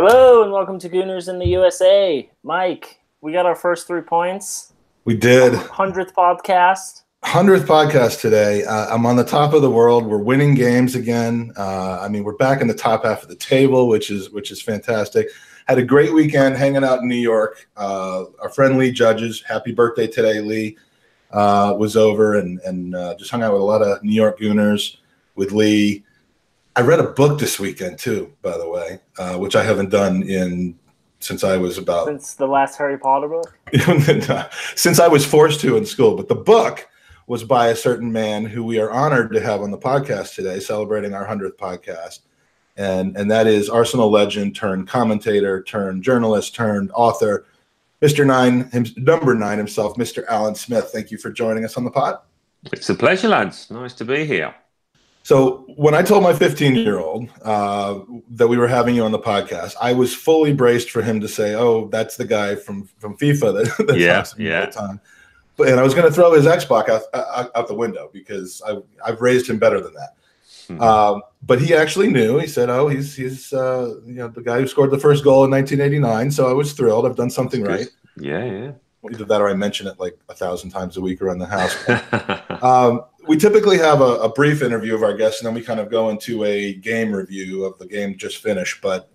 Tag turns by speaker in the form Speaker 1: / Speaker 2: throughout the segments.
Speaker 1: Hello and welcome to Gooners in the USA. Mike, we got our first 3 points.
Speaker 2: We did.
Speaker 1: 100th podcast.
Speaker 2: 100th podcast today. I'm on the top of the world. We're winning games again. We're back in the top half of the table, which is fantastic. Had a great weekend hanging out in New York. Our friend Lee Judges, happy birthday today, Lee, was over and just hung out with a lot of New York Gooners with Lee. I read a book this weekend too, by the way, which I haven't done since I was about
Speaker 1: since the last Harry Potter book.
Speaker 2: Since I was forced to in school. But the book was by a certain man who we are honored to have on the podcast today, celebrating our 100th podcast, and that is Arsenal legend turned commentator turned journalist turned author, number 9 himself, Mr. Alan Smith. Thank you for joining us on the pod.
Speaker 3: It's a pleasure, lads. Nice to be here.
Speaker 2: So when I told my 15-year-old that we were having you on the podcast, I was fully braced for him to say, "Oh, that's the guy from FIFA that's all the time." And I was going to throw his Xbox out the window because I've raised him better than that. Mm-hmm. But he actually knew. He said, "Oh, he's the guy who scored the first goal in 1989." So I was thrilled. I've done something right.
Speaker 3: Yeah.
Speaker 2: Either that or I mention it like 1,000 times a week around the house. We typically have a brief interview of our guests, and then we kind of go into a game review of the game just finished. But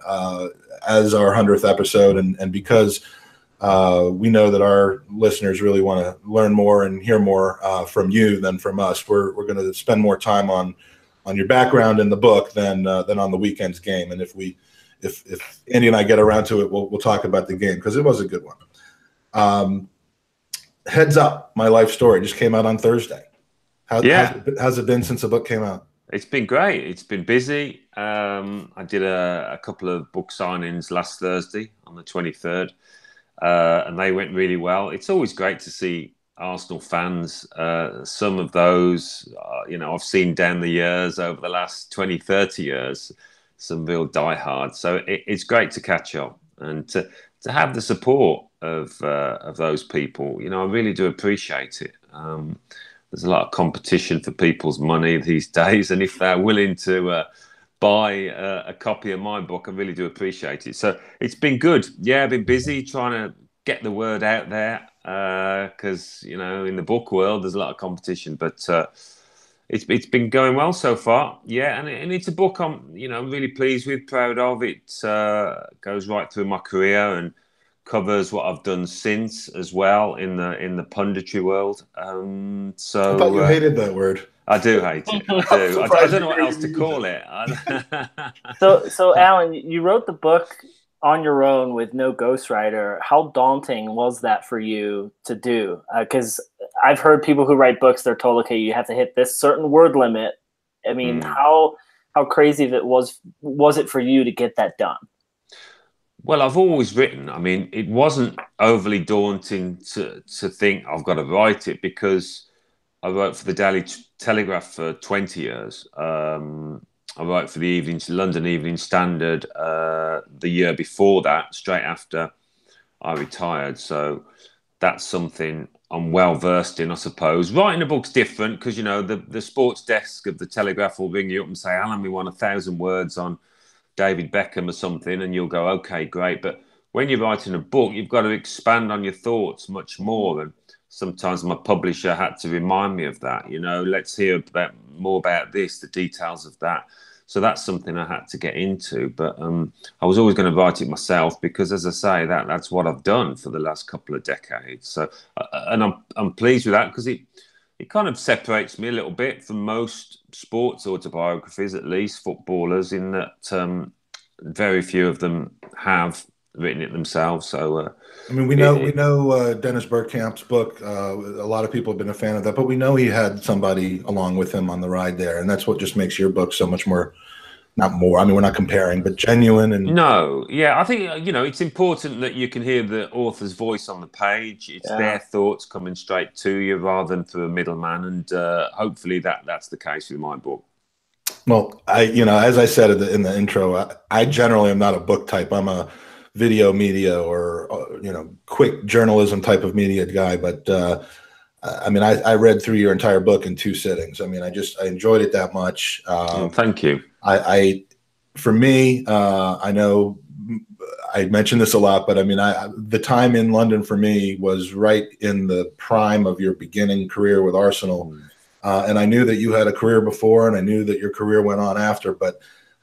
Speaker 2: as our 100th episode, and because we know that our listeners really want to learn more and hear more from you than from us, we're going to spend more time on your background in the book than on the weekend's game. And if Andy and I get around to it, we'll talk about the game because it was a good one. Heads Up, My Life Story just came out on Thursday. How's it been since the book came out?
Speaker 3: It's been great. It's been busy. I did a couple of book signings last Thursday on the 23rd, and they went really well. It's always great to see Arsenal fans. Some of those, I've seen down the years, over the last 20, 30 years, some real diehards. So it's great to catch up and to have the support of those people. I really do appreciate it. There's a lot of competition for people's money these days, and if they're willing to buy a copy of my book, I really do appreciate it. So it's been good. Yeah, I've been busy trying to get the word out there because in the book world there's a lot of competition, but it's been going well so far. Yeah, and it's a book I'm really pleased with, proud of. It goes right through my career and covers what I've done since as well in the punditry world. So
Speaker 2: I thought you hated that word.
Speaker 3: I do hate it. I do. I don't know what else to call it.
Speaker 1: So Alan, you wrote the book on your own with no ghostwriter. How daunting was that for you to do? Because I've heard people who write books, they're told, okay, you have to hit this certain word limit. I mean, how crazy was it for you to get that done?
Speaker 3: Well, I've always written. I mean, it wasn't overly daunting to think I've got to write it because I wrote for the Daily Telegraph for 20 years. I wrote for the London Evening Standard the year before that, straight after I retired. So that's something I'm well versed in, I suppose. Writing a book's different because, the sports desk of the Telegraph will ring you up and say, "Alan, we want 1,000 words on David Beckham or something," and you'll go, "Okay, great." But when you're writing a book, you've got to expand on your thoughts much more. And sometimes my publisher had to remind me of that. Let's hear more about this, the details of that. So that's something I had to get into. But I was always going to write it myself because, as I say, that's what I've done for the last couple of decades. So, and I'm pleased with that because it kind of separates me a little bit from most sports autobiographies, at least footballers, in that very few of them have written it themselves. So,
Speaker 2: we know Dennis Bergkamp's book. A lot of people have been a fan of that, but we know he had somebody along with him on the ride there, and that's what just makes your book so much more. Not more. I mean, we're not comparing, but genuine. And
Speaker 3: no, yeah, I think it's important that you can hear the author's voice on the page. It's their thoughts coming straight to you rather than through a middleman, and hopefully that's the case with my book.
Speaker 2: Well, as I said in the intro, I generally am not a book type. I'm a video media or quick journalism type of media guy, but I read through your entire book in 2 sittings. I enjoyed it that much.
Speaker 3: Thank you.
Speaker 2: For me, I know I mention this a lot, but I mean, the time in London for me was right in the prime of your beginning career with Arsenal. And I knew that you had a career before, and I knew that your career went on after. But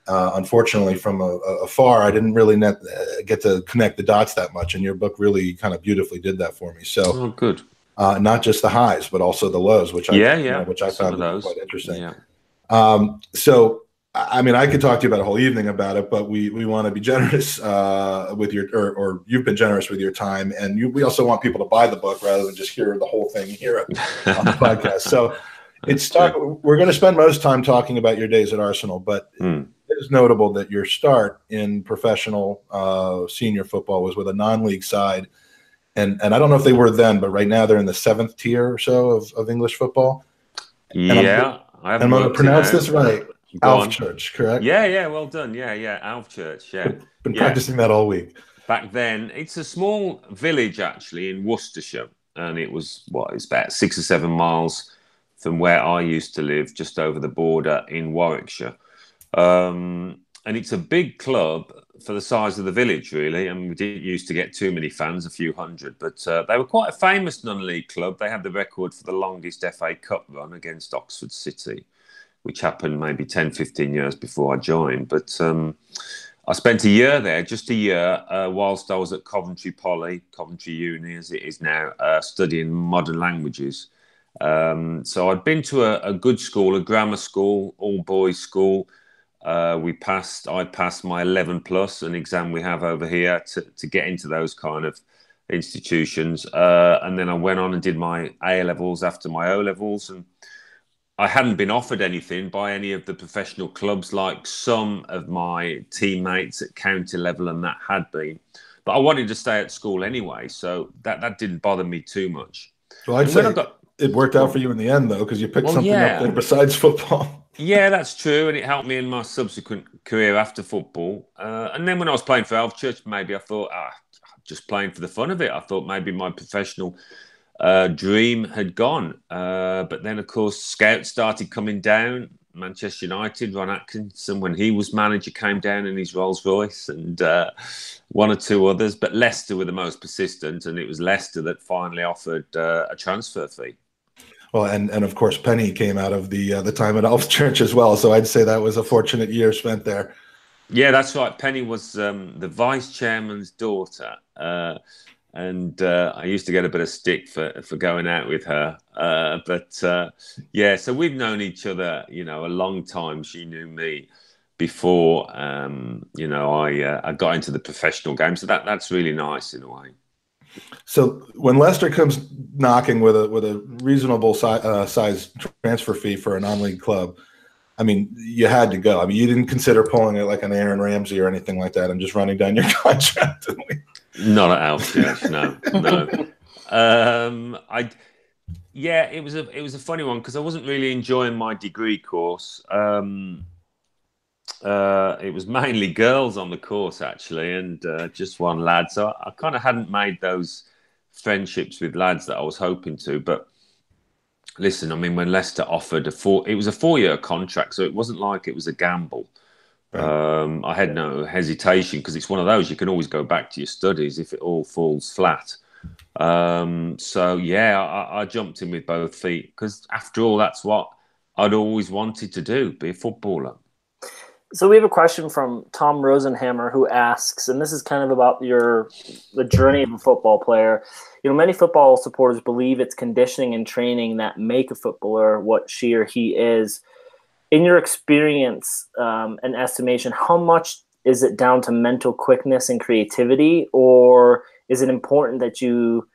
Speaker 2: unfortunately, from afar, I didn't really get to connect the dots that much. And your book really kind of beautifully did that for me. So,
Speaker 3: good.
Speaker 2: Not just the highs, but also the lows, which I found quite interesting.
Speaker 3: Yeah.
Speaker 2: So, I mean, I could talk to you about a whole evening about it, but we want to be generous with your, or you've been generous with your time, and we also want people to buy the book rather than just hear the whole thing here on the podcast. So, we're going to spend most time talking about your days at Arsenal, but it is notable that your start in professional senior football was with a non-league side. And I don't know if they were then, but right now they're in the 7th tier or so of English football.
Speaker 3: Yeah.
Speaker 2: I'm going to pronounce this right. Church, correct?
Speaker 3: Yeah. Well done. Yeah. Church. Yeah.
Speaker 2: Been practicing that all week.
Speaker 3: Back then, it's a small village actually in Worcestershire. And it was, it's about 6 or 7 miles from where I used to live, just over the border in Warwickshire. And it's a big club for the size of the village, really. And we didn't used to get too many fans, a few hundred. But they were quite a famous non-league club. They had the record for the longest FA Cup run against Oxford City, which happened maybe 10, 15 years before I joined. But I spent a year there, just a year, whilst I was at Coventry Uni, as it is now, studying modern languages. So I'd been to a good school, a grammar school, all-boys school. I passed my 11 plus, an exam we have over here to get into those kind of institutions. And then I went on and did my A levels after my O levels. And I hadn't been offered anything by any of the professional clubs like some of my teammates at county level and that had been. But I wanted to stay at school anyway, so that didn't bother me too much.
Speaker 2: Well, I'd say it worked out for you in the end, though, because you picked something up there besides football.
Speaker 3: Yeah, that's true, and it helped me in my subsequent career after football. And then when I was playing for Church, maybe I thought, just playing for the fun of it. I thought maybe my professional dream had gone. But then, of course, scouts started coming down. Manchester United, Ron Atkinson, when he was manager, came down in his Rolls Royce, and one or two others. But Leicester were the most persistent, and it was Leicester that finally offered a transfer fee.
Speaker 2: Well, and of course, Penny came out of the time at Church as well. So I'd say that was a fortunate year spent there.
Speaker 3: Yeah, that's right. Penny was the vice chairman's daughter. And I used to get a bit of stick for going out with her. So we've known each other, a long time. She knew me before, I got into the professional game. So that's really nice in a way.
Speaker 2: So when Leicester comes knocking with a reasonable size transfer fee for a non-league club, I mean, you had to go. I mean, you didn't consider pulling it like an Aaron Ramsey or anything like that and just running down your contract.
Speaker 3: Not at Alf, no. It was a funny one because I wasn't really enjoying my degree course. It was mainly girls on the course actually, and just one lad. So I kind of hadn't made those friendships with lads that I was hoping to. But listen, I mean, when Leicester offered it was a 4-year contract, so it wasn't like it was a gamble. Right. I had no hesitation because it's one of those you can always go back to your studies if it all falls flat. I jumped in with both feet because after all, that's what I'd always wanted to do, be a footballer.
Speaker 1: So we have a question from Tom Rosenhammer who asks, and this is kind of about the journey of a football player. Many football supporters believe it's conditioning and training that make a footballer what she or he is. In your experience and estimation, how much is it down to mental quickness and creativity, or is it important that you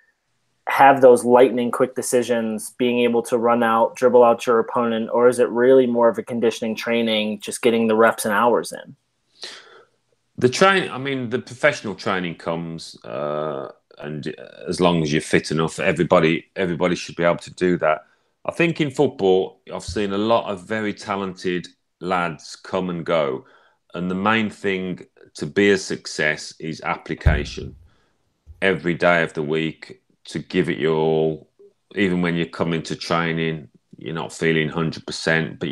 Speaker 1: have those lightning quick decisions, being able to run out, dribble out your opponent, or is it really more of a conditioning training, just getting the reps and hours in?
Speaker 3: The professional training comes, and as long as you're fit enough, everybody should be able to do that. I think in football, I've seen a lot of very talented lads come and go. And the main thing to be a success is application. Every day of the week, to give it your all. Even when you come into training, you're not feeling 100%, but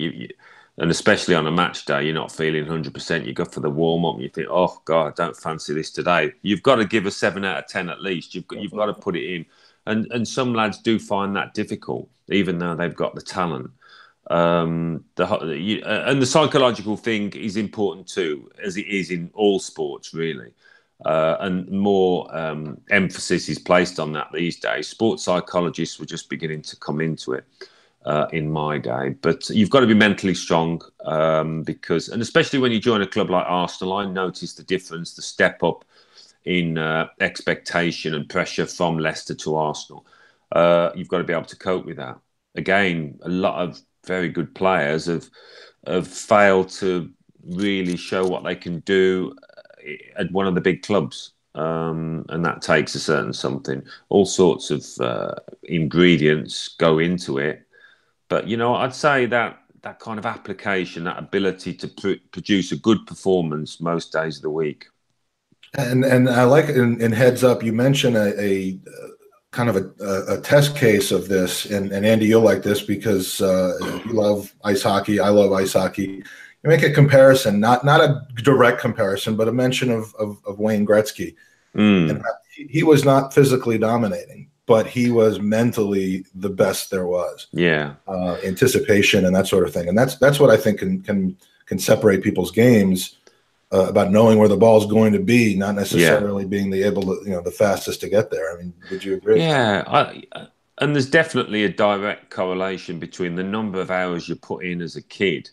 Speaker 3: And especially on a match day, you're not feeling 100%. You go for the warm up and you think, oh God, I don't fancy this today. You've got to give a 7 out of 10 at least. You've got to put it in. And some lads do find that difficult, even though they've got the talent. And the psychological thing is important too, as it is in all sports, really. And more emphasis is placed on that these days. Sports psychologists were just beginning to come into it. In my day, but you've got to be mentally strong because, and especially when you join a club like Arsenal, I noticed the difference, the step up in expectation and pressure from Leicester to Arsenal. You've got to be able to cope with that. Again, a lot of very good players have failed to really show what they can do at one of the big clubs. And that takes a certain something. All sorts of ingredients go into it. But, I'd say that kind of application, that ability to produce a good performance most days of the week.
Speaker 2: And I like in Heads Up, you mentioned a kind of a test case of this. And Andy, you'll like this because you love ice hockey. I love ice hockey. You make a comparison, not a direct comparison, but a mention of Wayne Gretzky. And he was not physically dominating, but he was mentally the best there was.
Speaker 3: Yeah,
Speaker 2: anticipation and that sort of thing, and that's what I think can separate people's games about knowing where the ball's going to be, not necessarily being able to the fastest to get there. I mean, would you agree?
Speaker 3: Yeah, and there's definitely a direct correlation between the number of hours you put in as a kid,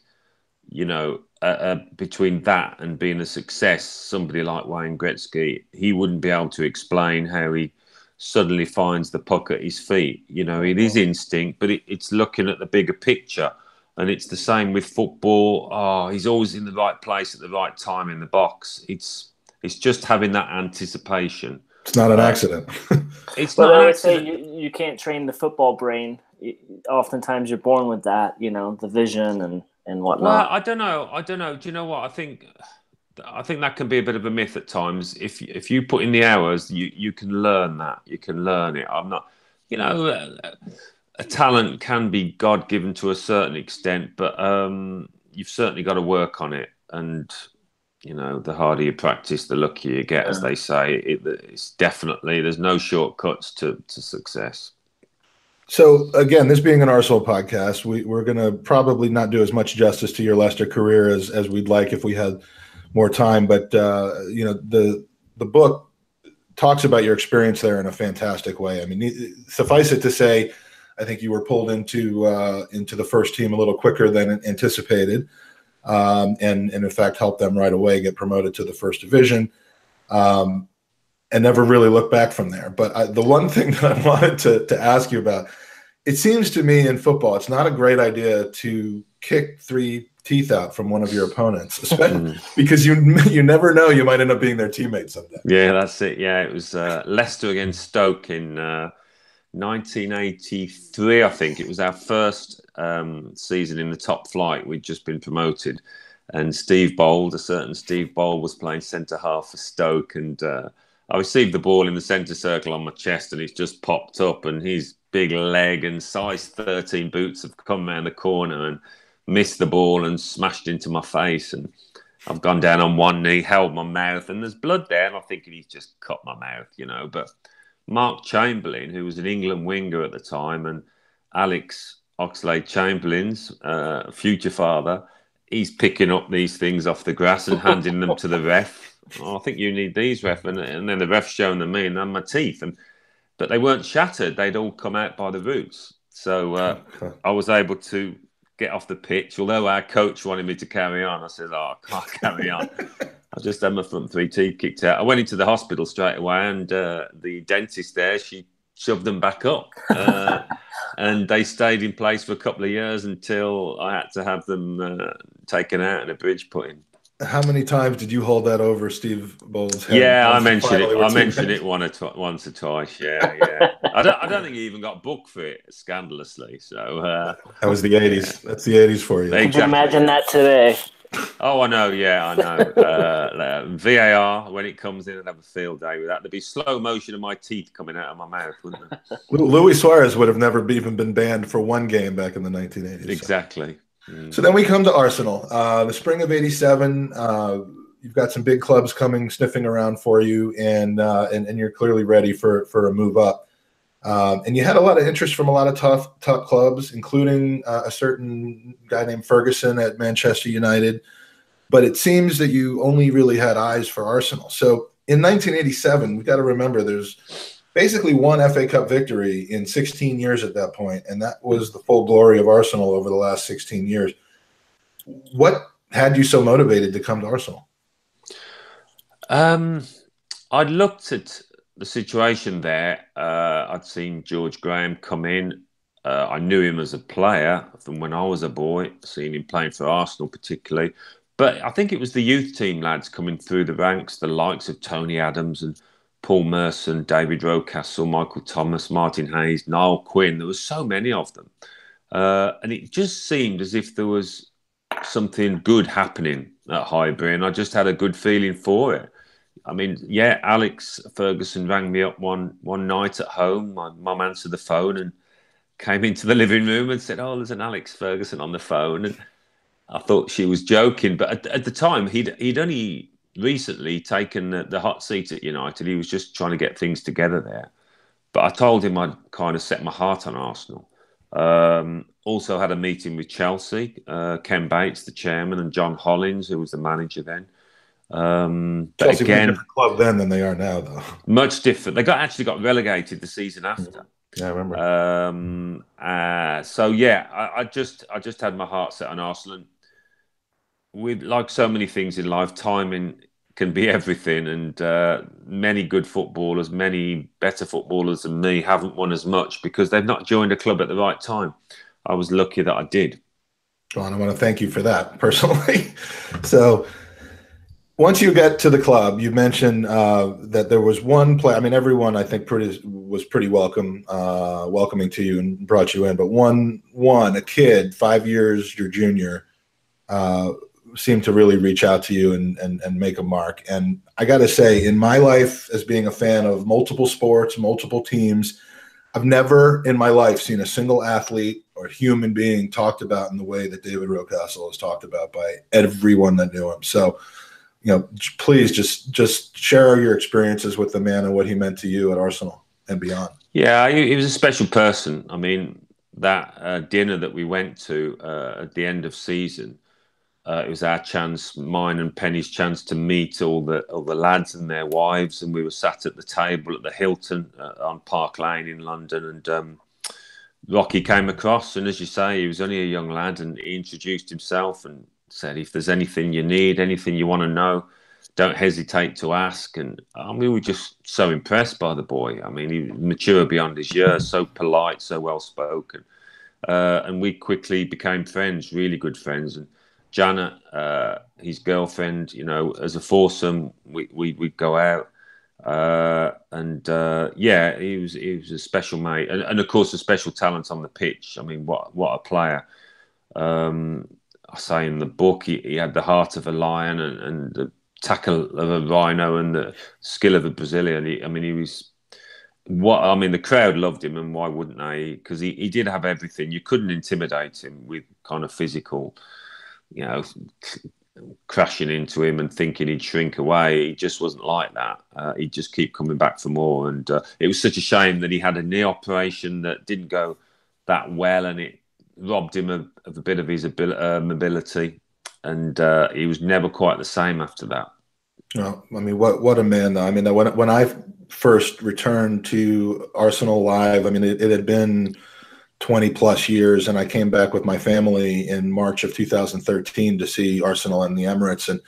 Speaker 3: between that and being a success. Somebody like Wayne Gretzky, he wouldn't be able to explain how he suddenly finds the puck at his feet. It is instinct, but it's looking at the bigger picture. And it's the same with football. Oh, he's always in the right place at the right time in the box. It's just having that anticipation.
Speaker 2: It's not an accident.
Speaker 3: It's
Speaker 1: but
Speaker 3: not.
Speaker 1: I would say you can't train the football brain. Oftentimes you're born with that, the vision and whatnot.
Speaker 3: Well, I don't know. Do you know what? I think that can be a bit of a myth at times. If you put in the hours, you can learn that. You can learn it. I'm not, a talent can be God-given to a certain extent, but you've certainly got to work on it. And, the harder you practice, the luckier you get, as they say. It's definitely, there's no shortcuts to success.
Speaker 2: So, again, this being an Arsenal podcast, we're going to probably not do as much justice to your Leicester career as we'd like if we had more time. But, the book talks about your experience there in a fantastic way. I mean, suffice it to say, I think you were pulled into the first team a little quicker than anticipated, and in fact helped them right away get promoted to the first division, and never really looked back from there. But the one thing that I wanted to ask you about, it seems to me in football, it's not a great idea to kick 3 teeth out from one of your opponents, especially because you never know, you might end up being their teammate someday.
Speaker 3: Yeah, that's it. Yeah, it was Leicester against Stoke in 1983, I think. It was our first season in the top flight. We'd just been promoted, and a certain Steve Bold was playing centre half for Stoke, and I received the ball in the centre circle on my chest, and it's just popped up, and his big leg and size 13 boots have come around the corner and missed the ball and smashed into my face, and I've gone down on one knee, held my mouth, and there's blood there, and I'm thinking he's just cut my mouth, but Mark Chamberlain, who was an England winger at the time, and Alex Oxlade-Chamberlain's future father, he's picking up these things off the grass and handing them to the ref. Oh, I think you need these, ref. And then the ref's showing them me and then my teeth. But they weren't shattered. They'd all come out by the roots. So I was able to get off the pitch. Although our coach wanted me to carry on, I said, I can't carry on. I just had my front 3 teeth kicked out. I went into the hospital straight away, and the dentist there, she shoved them back up. And they stayed in place for a couple of years until I had to have them taken out and a bridge put in.
Speaker 2: How many times did you hold that over Steve Bold's head?
Speaker 3: Yeah, I mentioned it once or twice. Yeah. I don't think he even got booked for it, scandalously. So
Speaker 2: that was the 80s. That's the 80s for you.
Speaker 1: Exactly. Could you imagine that today?
Speaker 3: Oh, I know. Yeah, I know. VAR, when it comes in, I'd have a field day with that. There'd be slow motion of my teeth coming out of my mouth, wouldn't there?
Speaker 2: Luis Suarez would have never even been banned for one game back in the 1980s.
Speaker 3: Exactly.
Speaker 2: So then we come to Arsenal. The spring of '87. You've got some big clubs coming sniffing around for you, and you're clearly ready for a move up. And you had a lot of interest from a lot of tough clubs, including a certain guy named Ferguson at Manchester United. But it seems that you only really had eyes for Arsenal. So in 1987, we've got to remember there's basically one FA Cup victory in 16 years at that point, and that was the full glory of Arsenal over the last 16 years. What had you so motivated to come to Arsenal?
Speaker 3: I'd looked at the situation there. I'd seen George Graham come in. I knew him as a player from when I was a boy, seen him playing for Arsenal particularly. But I think it was the youth team lads coming through the ranks, the likes of Tony Adams and Paul Merson, David Rocastle, Michael Thomas, Martin Hayes, Niall Quinn. There were so many of them. And it just seemed as if there was something good happening at Highbury, and I just had a good feeling for it. I mean, yeah, Alex Ferguson rang me up one night at home. My mum answered the phone and came into the living room and said, "Oh, there's an Alex Ferguson on the phone." And I thought she was joking, but at the time, he'd only recently taken the hot seat at United. He was just trying to get things together there. But I told him I'd kind of set my heart on Arsenal. Also had a meeting with Chelsea, Ken Bates, the chairman, and John Hollins, who was the manager then. But
Speaker 2: Chelsea
Speaker 3: again,
Speaker 2: was a different club then than they are now, though.
Speaker 3: Much different. They actually got relegated the season after.
Speaker 2: Yeah, I remember.
Speaker 3: So yeah, I just had my heart set on Arsenal. With like so many things in life, timing can be everything, and many good footballers, many better footballers than me, haven't won as much because they've not joined a club at the right time. I was lucky that I did.
Speaker 2: John, I want to thank you for that personally. So once you get to the club, you mentioned that there was one player. I mean, everyone I think was pretty welcoming to you and brought you in. But a kid, 5 years your junior, seemed to really reach out to you and make a mark. And I got to say, in my life, as being a fan of multiple sports, multiple teams, I've never in my life seen a single athlete or human being talked about in the way that David Rocastle is talked about by everyone that knew him. So, please just share your experiences with the man and what he meant to you at Arsenal and beyond.
Speaker 3: Yeah, he was a special person. I mean, that dinner that we went to at the end of season, it was our chance, mine and Penny's chance, to meet all the lads and their wives, and we were sat at the table at the Hilton on Park Lane in London, and Rocky came across, and as you say, he was only a young lad, and he introduced himself and said, "If there's anything you need, anything you want to know, don't hesitate to ask." And I mean, we were just so impressed by the boy. I mean, he was mature beyond his years, so polite, so well spoken, and we quickly became friends, really good friends. And Janet, his girlfriend, as a foursome, we'd go out, yeah, he was a special mate, and of course a special talent on the pitch. I mean, what a player! I say in the book, he had the heart of a lion and the tackle of a rhino and the skill of a Brazilian. He was the crowd loved him, and why wouldn't they? Because he did have everything. You couldn't intimidate him with kind of physical, crashing into him and thinking he'd shrink away. He just wasn't like that. He'd just keep coming back for more. And it was such a shame that he had a knee operation that didn't go that well, and it robbed him of a bit of his mobility. And he was never quite the same after that.
Speaker 2: Well, I mean, what a man, though. I mean, when I first returned to Arsenal live, I mean, it had been 20 plus years, and I came back with my family in March of 2013 to see Arsenal in the Emirates, and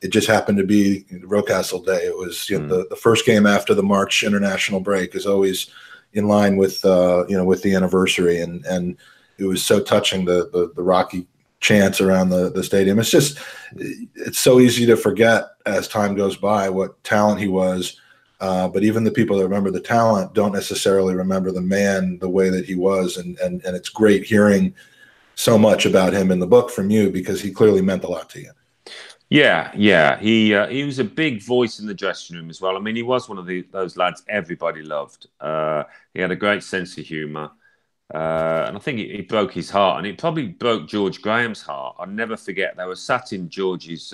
Speaker 2: it just happened to be Rocastle Day. It was the first game after the March international break is always in line with with the anniversary, and it was so touching, the Rocky chants around the stadium. It's so easy to forget as time goes by what talent he was. But even the people that remember the talent don't necessarily remember the man the way that he was. And it's great hearing so much about him in the book from you, because he clearly meant a lot to you.
Speaker 3: Yeah. He was a big voice in the dressing room as well. I mean, he was one of those lads everybody loved. He had a great sense of humour. And I think he broke his heart, and it probably broke George Graham's heart. I'll never forget, they were sat in George's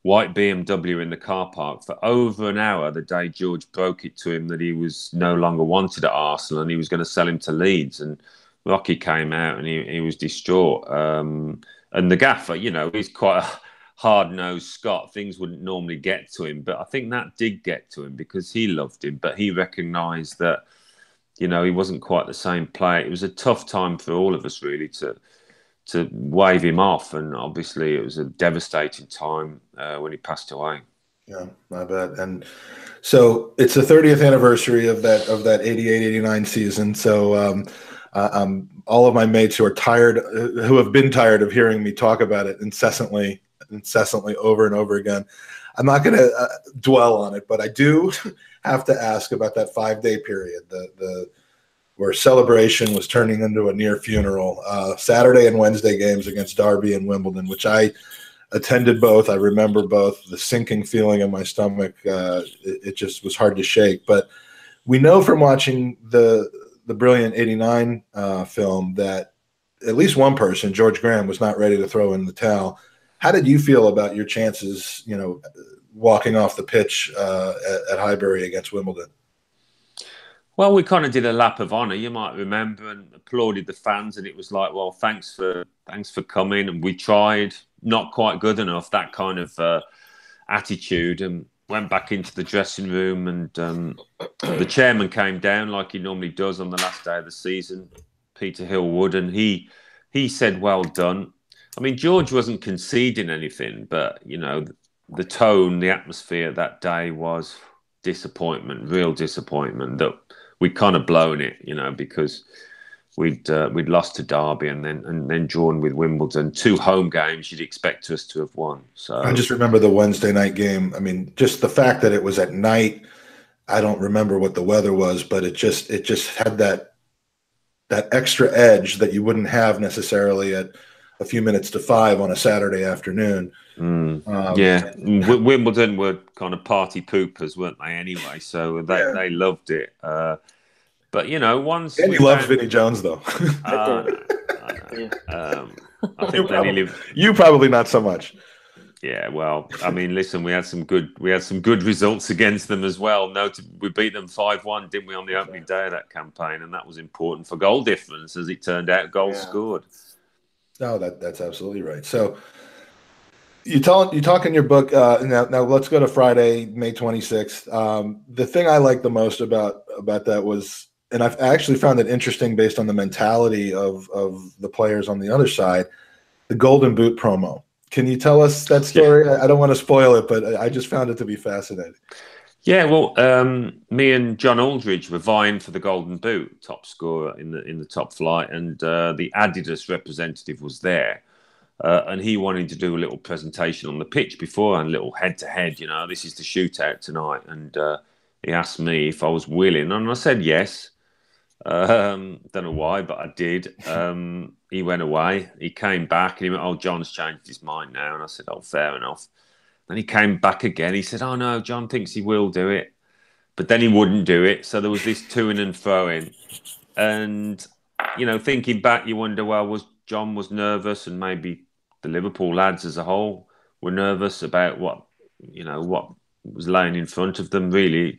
Speaker 3: white BMW in the car park for over an hour the day George broke it to him that he was no longer wanted at Arsenal and he was going to sell him to Leeds. And Rocky came out and he was distraught. And the gaffer, he's quite a hard-nosed Scot. Things wouldn't normally get to him, but I think that did get to him because he loved him, but he recognised that, he wasn't quite the same player. It was a tough time for all of us, really, to wave him off, and obviously it was a devastating time when he passed away.
Speaker 2: Yeah, I bet. And so it's the 30th anniversary of that 88-89 season. So all of my mates who have been tired of hearing me talk about it incessantly over and over again, I'm not going to dwell on it, but I do have to ask about that 5-day period, where celebration was turning into a near funeral. Saturday and Wednesday games against Derby and Wimbledon, which I attended both. I remember both. The sinking feeling in my stomach, it just was hard to shake. But we know from watching the brilliant 89 film that at least one person, George Graham, was not ready to throw in the towel. How did you feel about your chances, walking off the pitch at Highbury against Wimbledon?
Speaker 3: Well, we kind of did a lap of honour, you might remember, and applauded the fans. And it was like, well, thanks for coming. And we tried, not quite good enough, that kind of attitude, and went back into the dressing room. And the chairman came down like he normally does on the last day of the season, Peter Hillwood, and he said, well done. I mean, George wasn't conceding anything, but, the tone, the atmosphere that day was disappointment, real disappointment that we'd kind of blown it, because we'd lost to Derby and then drawn with Wimbledon. 2 home games you'd expect us to have won. So
Speaker 2: I just remember the Wednesday night game. I mean, just the fact that it was at night. I don't remember what the weather was, but it just had that extra edge that you wouldn't have necessarily at a few minutes to 5 on a Saturday afternoon.
Speaker 3: Wimbledon were kind of party poopers, weren't they? Anyway, so they loved it. But once
Speaker 2: and you loved Vinnie Jones, though.
Speaker 3: I think
Speaker 2: you probably not so much.
Speaker 3: Yeah, well, I mean, listen, we had some good results against them as well. We beat them 5-1, didn't we, on the opening day of that campaign, and that was important for goal difference, as it turned out. Goals scored.
Speaker 2: No, that's absolutely right. So you talk in your book. Now let's go to Friday, May 26th. The thing I liked the most about that was, and I actually found it interesting based on the mentality of the players on the other side, the Golden Boot promo. Can you tell us that story? Yeah. I don't want to spoil it, but I just found it to be fascinating.
Speaker 3: Yeah, well, me and John Aldridge were vying for the Golden Boot, top scorer in the top flight, and the Adidas representative was there, and he wanted to do a little presentation on the pitch before, and a little head-to-head, this is the shootout tonight, and he asked me if I was willing, and I said yes. Don't know why, but I did. He went away. He came back, and he went, "Oh, John's changed his mind now," and I said, "Oh, fair enough." Then he came back again. He said, "Oh, no, John thinks he will do it." But then he wouldn't do it. So there was this to-ing and fro-ing. And, thinking back, you wonder, well, John was nervous, and maybe the Liverpool lads as a whole were nervous about what was laying in front of them. Really,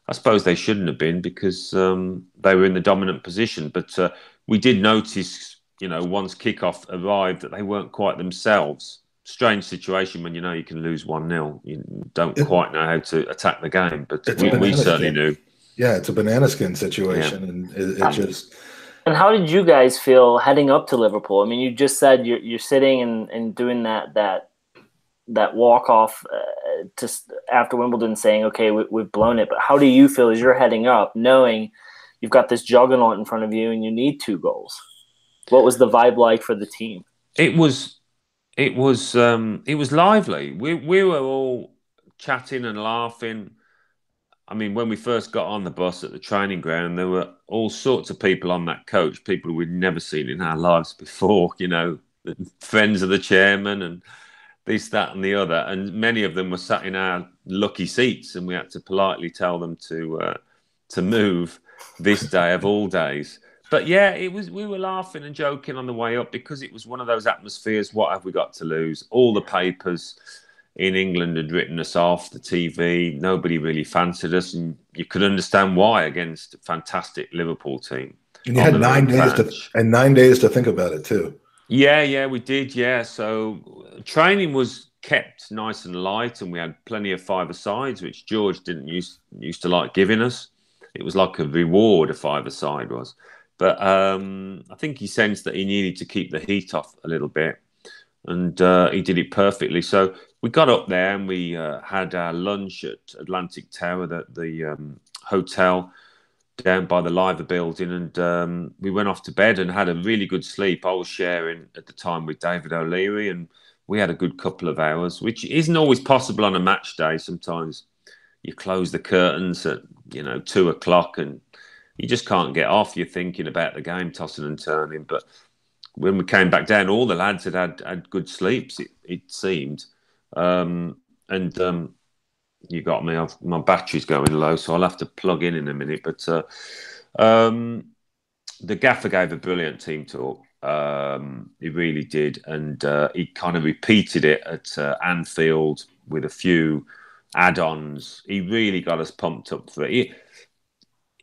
Speaker 3: I suppose they shouldn't have been, because they were in the dominant position. But we did notice, once kickoff arrived, that they weren't quite themselves. Strange situation when you can lose 1-0. You don't quite know how to attack the game, but we certainly knew.
Speaker 2: Yeah, it's a banana skin situation, and it just.
Speaker 1: And how did you guys feel heading up to Liverpool? I mean, you just said you're sitting and doing that walk off just after Wimbledon, saying, "Okay, we've blown it." But how do you feel as you're heading up, knowing you've got this juggernaut in front of you and you need 2 goals? What was the vibe like for the team?
Speaker 3: It was lively. We were all chatting and laughing. I mean, when we first got on the bus at the training ground, there were all sorts of people on that coach, people we'd never seen in our lives before, friends of the chairman and this, that and the other. And many of them were sat in our lucky seats, and we had to politely tell them to move this day of all days. But yeah, it was. We were laughing and joking on the way up because it was one of those atmospheres. What have we got to lose? All the papers in England had written us off. The TV, nobody really fancied us, and you could understand why against a fantastic Liverpool team.
Speaker 2: And you had 9 days to think about it too.
Speaker 3: Yeah, we did. Yeah, so training was kept nice and light, and we had plenty of five-a-sides, which George didn't used to like giving us. It was like a reward, a five-a-side was. But I think he sensed that he needed to keep the heat off a little bit, and he did it perfectly. So we got up there and we had our lunch at Atlantic Tower, the hotel down by the Liver building, and we went off to bed and had a really good sleep. I was sharing at the time with David O'Leary, and we had a good couple of hours, which isn't always possible on a match day. Sometimes you close the curtains at 2 o'clock and you just can't get off. You're thinking about the game, tossing and turning. But when we came back down, all the lads had good sleeps, it seemed. You got me. My battery's going low, so I'll have to plug in a minute. But the gaffer gave a brilliant team talk. He really did, and he kind of repeated it at Anfield with a few add-ons. He really got us pumped up for it.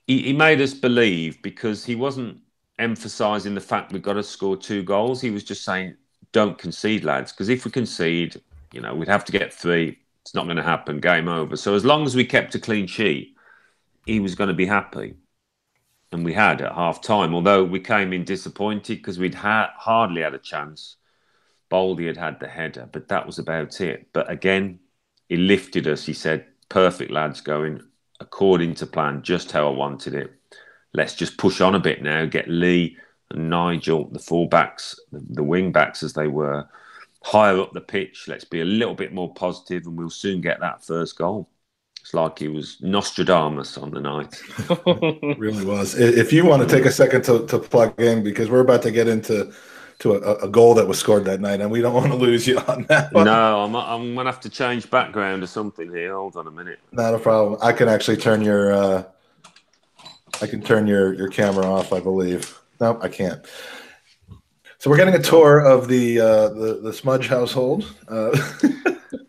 Speaker 3: He made us believe, because he wasn't emphasising the fact we've got to score 2 goals. He was just saying, don't concede, lads, because if we concede, we'd have to get 3. It's not going to happen. Game over. So as long as we kept a clean sheet, he was going to be happy. And we had at half-time, although we came in disappointed because we'd hardly had a chance. Baldy had the header, but that was about it. But again, he lifted us. He said, perfect, lads, going according to plan, just how I wanted it. Let's just push on a bit now, get Lee and Nigel, the fullbacks, the wing-backs as they were, higher up the pitch. Let's be a little bit more positive, and we'll soon get that first goal. It's like he was Nostradamus on the night.
Speaker 2: It really was. If you want to take a second to plug in, because we're about to get into a goal that was scored that night, and we don't want to lose you on that one.
Speaker 3: No, I'm going to have to change background or something here. Hold on a minute.
Speaker 2: Not a problem. I can actually turn your camera off, I believe. No, I can't. So we're getting a tour of the Smudge household.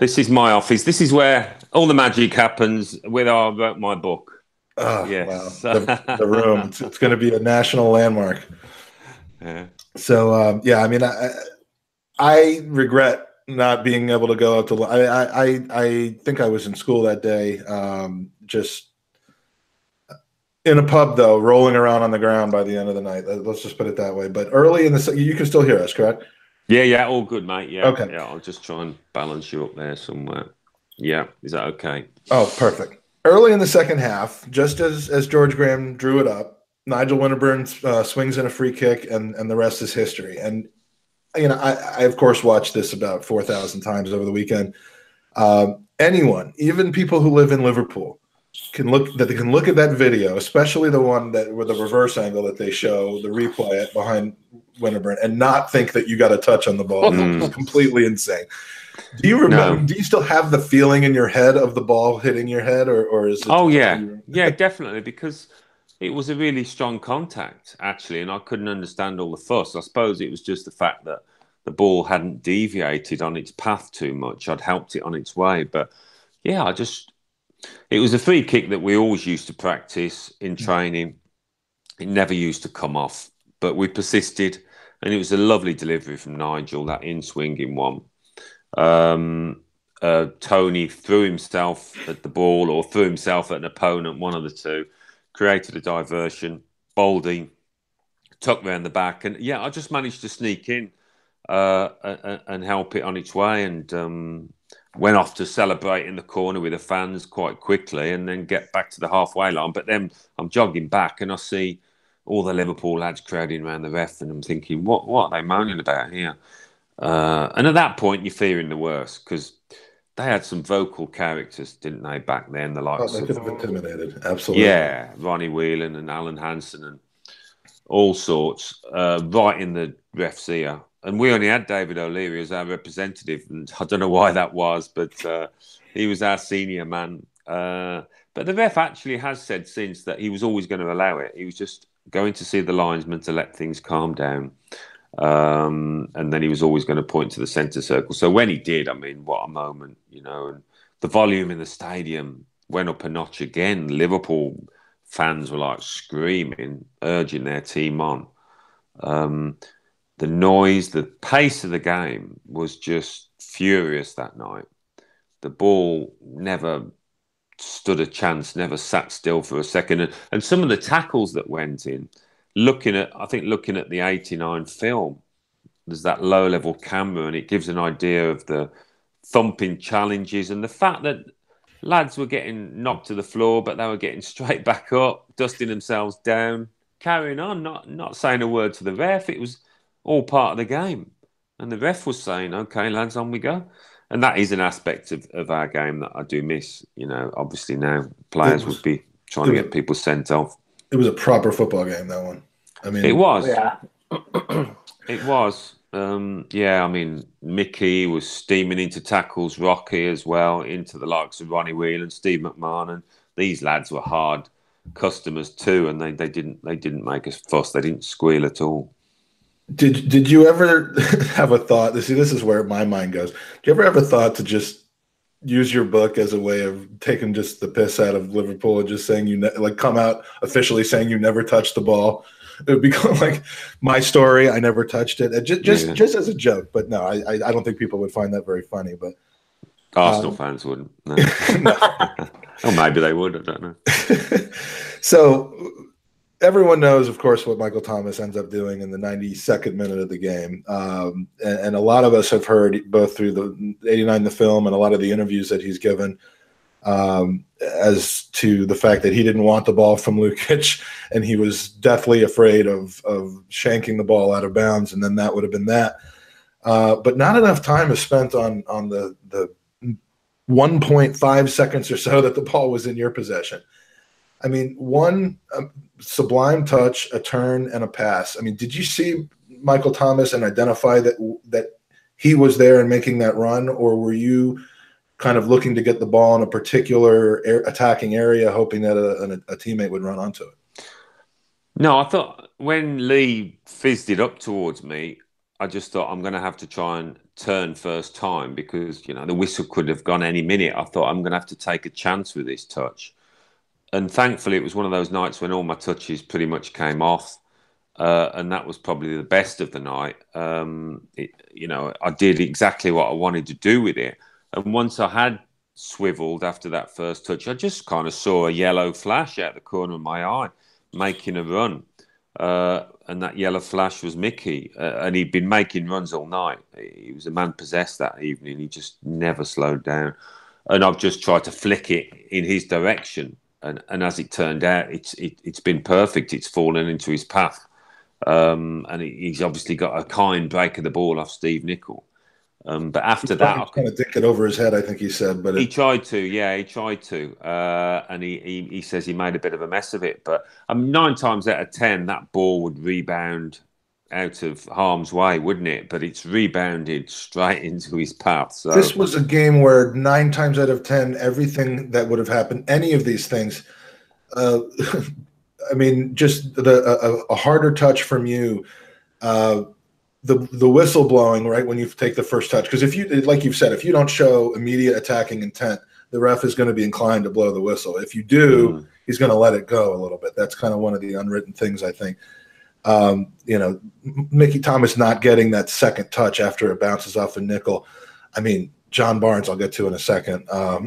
Speaker 3: This is my office. This is where all the magic happens. Where I wrote my book.
Speaker 2: Oh, yes. Wow. The room. It's going to be a national landmark.
Speaker 3: Yeah.
Speaker 2: So I mean, I regret not being able to go out to. I think I was in school that day, just in a pub though, rolling around on the ground by the end of the night. Let's just put it that way. But early in the, you can still hear us, correct?
Speaker 3: Yeah, all good, mate. Yeah,
Speaker 2: okay.
Speaker 3: Yeah, I'll just try and balance you up there somewhere. Yeah, is that okay?
Speaker 2: Oh, perfect. Early in the second half, just as George Graham drew it up, Nigel Winterburn swings in a free kick, and the rest is history. And I of course watched this about 4,000 times over the weekend. Anyone, even people who live in Liverpool, can look at that video, especially the one with the reverse angle that they show, the replay behind Winterburn, and not think that you got a touch on the ball. It's completely insane. Do you remember? No. Do you still have the feeling in your head of the ball hitting your head, or is it?
Speaker 3: Oh yeah, definitely, because it was a really strong contact actually, and I couldn't understand all the fuss. I suppose it was just the fact that the ball hadn't deviated on its path too much. I'd helped it on its way, but yeah, it was a free kick that we always used to practice in training. It never used to come off, but we persisted, and it was a lovely delivery from Nigel, that in-swinging one. Tony threw himself at the ball or threw himself at an opponent, one of the two, created a diversion. Baldy tucked round the back, and I just managed to sneak in and help it on its way, and went off to celebrate in the corner with the fans quite quickly, and then get back to the halfway line. But then I'm jogging back, and I see all the Liverpool lads crowding around the ref, and I'm thinking, what are they moaning about here? And at that point, you're fearing the worst, because they had some vocal characters, didn't they, back then? The likes
Speaker 2: they could have intimidated, absolutely.
Speaker 3: Yeah, Ronnie Whelan and Alan Hansen and all sorts, right in the ref's ear. And we only had David O'Leary as our representative, and I don't know why that was, but he was our senior man. But the ref actually has said since that he was always going to allow it. He was just going to see the linesman to let things calm down. And then he was always going to point to the centre circle. So when he did, I mean, what a moment, you know, and the volume in the stadium went up a notch again. Liverpool fans were like screaming, urging their team on. The noise, the pace of the game was just furious that night. The ball never stood a chance, never sat still for a second. And some of the tackles that went in, looking at the 89 film, there's that low level camera and it gives an idea of the thumping challenges and the fact that lads were getting knocked to the floor, but they were getting straight back up, dusting themselves down, carrying on, not saying a word to the ref. It was all part of the game. And the ref was saying, okay, lads, on we go. And that is an aspect of our game that I do miss. You know, obviously now players would be trying to get people sent off.
Speaker 2: It was a proper football game, that one. I mean,
Speaker 3: it was.
Speaker 1: Yeah.
Speaker 3: It was. I mean, Mickey was steaming into tackles, Rocky as well, into the likes of Ronnie Whelan, Steve McMahon, and these lads were hard customers too, and they didn't make us fuss. They didn't squeal at all.
Speaker 2: Did you ever have a thought? This is where my mind goes. Do you ever have a thought to just use your book as a way of taking just the piss out of Liverpool and just saying come out officially saying you never touched the ball? It would become like my story. I never touched it. Just as a joke. But no, I don't think people would find that very funny. But
Speaker 3: Arsenal fans wouldn't. No.
Speaker 2: No.
Speaker 3: Or maybe they would. I don't know.
Speaker 2: So everyone knows, of course, what Michael Thomas ends up doing in the 92nd minute of the game. And a lot of us have heard both through the 89, the film, and a lot of the interviews that he's given as to the fact that he didn't want the ball from Lukic and he was deathly afraid of shanking the ball out of bounds. And then that would have been that. But not enough time is spent on the 1.5 seconds or so that the ball was in your possession. I mean, one sublime touch, a turn, and a pass. I mean, did you see Michael Thomas and identify that he was there and making that run, or were you kind of looking to get the ball in a particular attacking area, hoping that a teammate would run onto it?
Speaker 3: No, I thought when Lee fizzed it up towards me, I just thought I'm going to have to try and turn first time because, you know, the whistle could have gone any minute. I thought I'm going to have to take a chance with this touch. And thankfully, it was one of those nights when all my touches pretty much came off. And that was probably the best of the night. I did exactly what I wanted to do with it. And once I had swiveled after that first touch, I just kind of saw a yellow flash out the corner of my eye, making a run. And that yellow flash was Mickey. And he'd been making runs all night. He was a man possessed that evening. He just never slowed down. And I've just tried to flick it in his direction. And as it turned out, it's been perfect. It's fallen into his path. And he's obviously got a kind break of the ball off Steve Nicol. But after that,
Speaker 2: I kind of dick it over his head, I think he said. But
Speaker 3: he tried to, yeah, he tried to. And he says he made a bit of a mess of it. But 9 times out of 10, that ball would rebound out of harm's way, wouldn't it? But it's rebounded straight into his path. So
Speaker 2: this was a game where 9 times out of 10, everything that would have happened, any of these things, I mean, just a harder touch from you, the whistle blowing right when you take the first touch. Because if you, like you've said, if you don't show immediate attacking intent, the ref is going to be inclined to blow the whistle. If you do, he's going to let it go a little bit. That's kind of one of the unwritten things, I think. Mickey Thomas not getting that second touch after it bounces off a Nicol. I mean, John Barnes, I'll get to in a second. I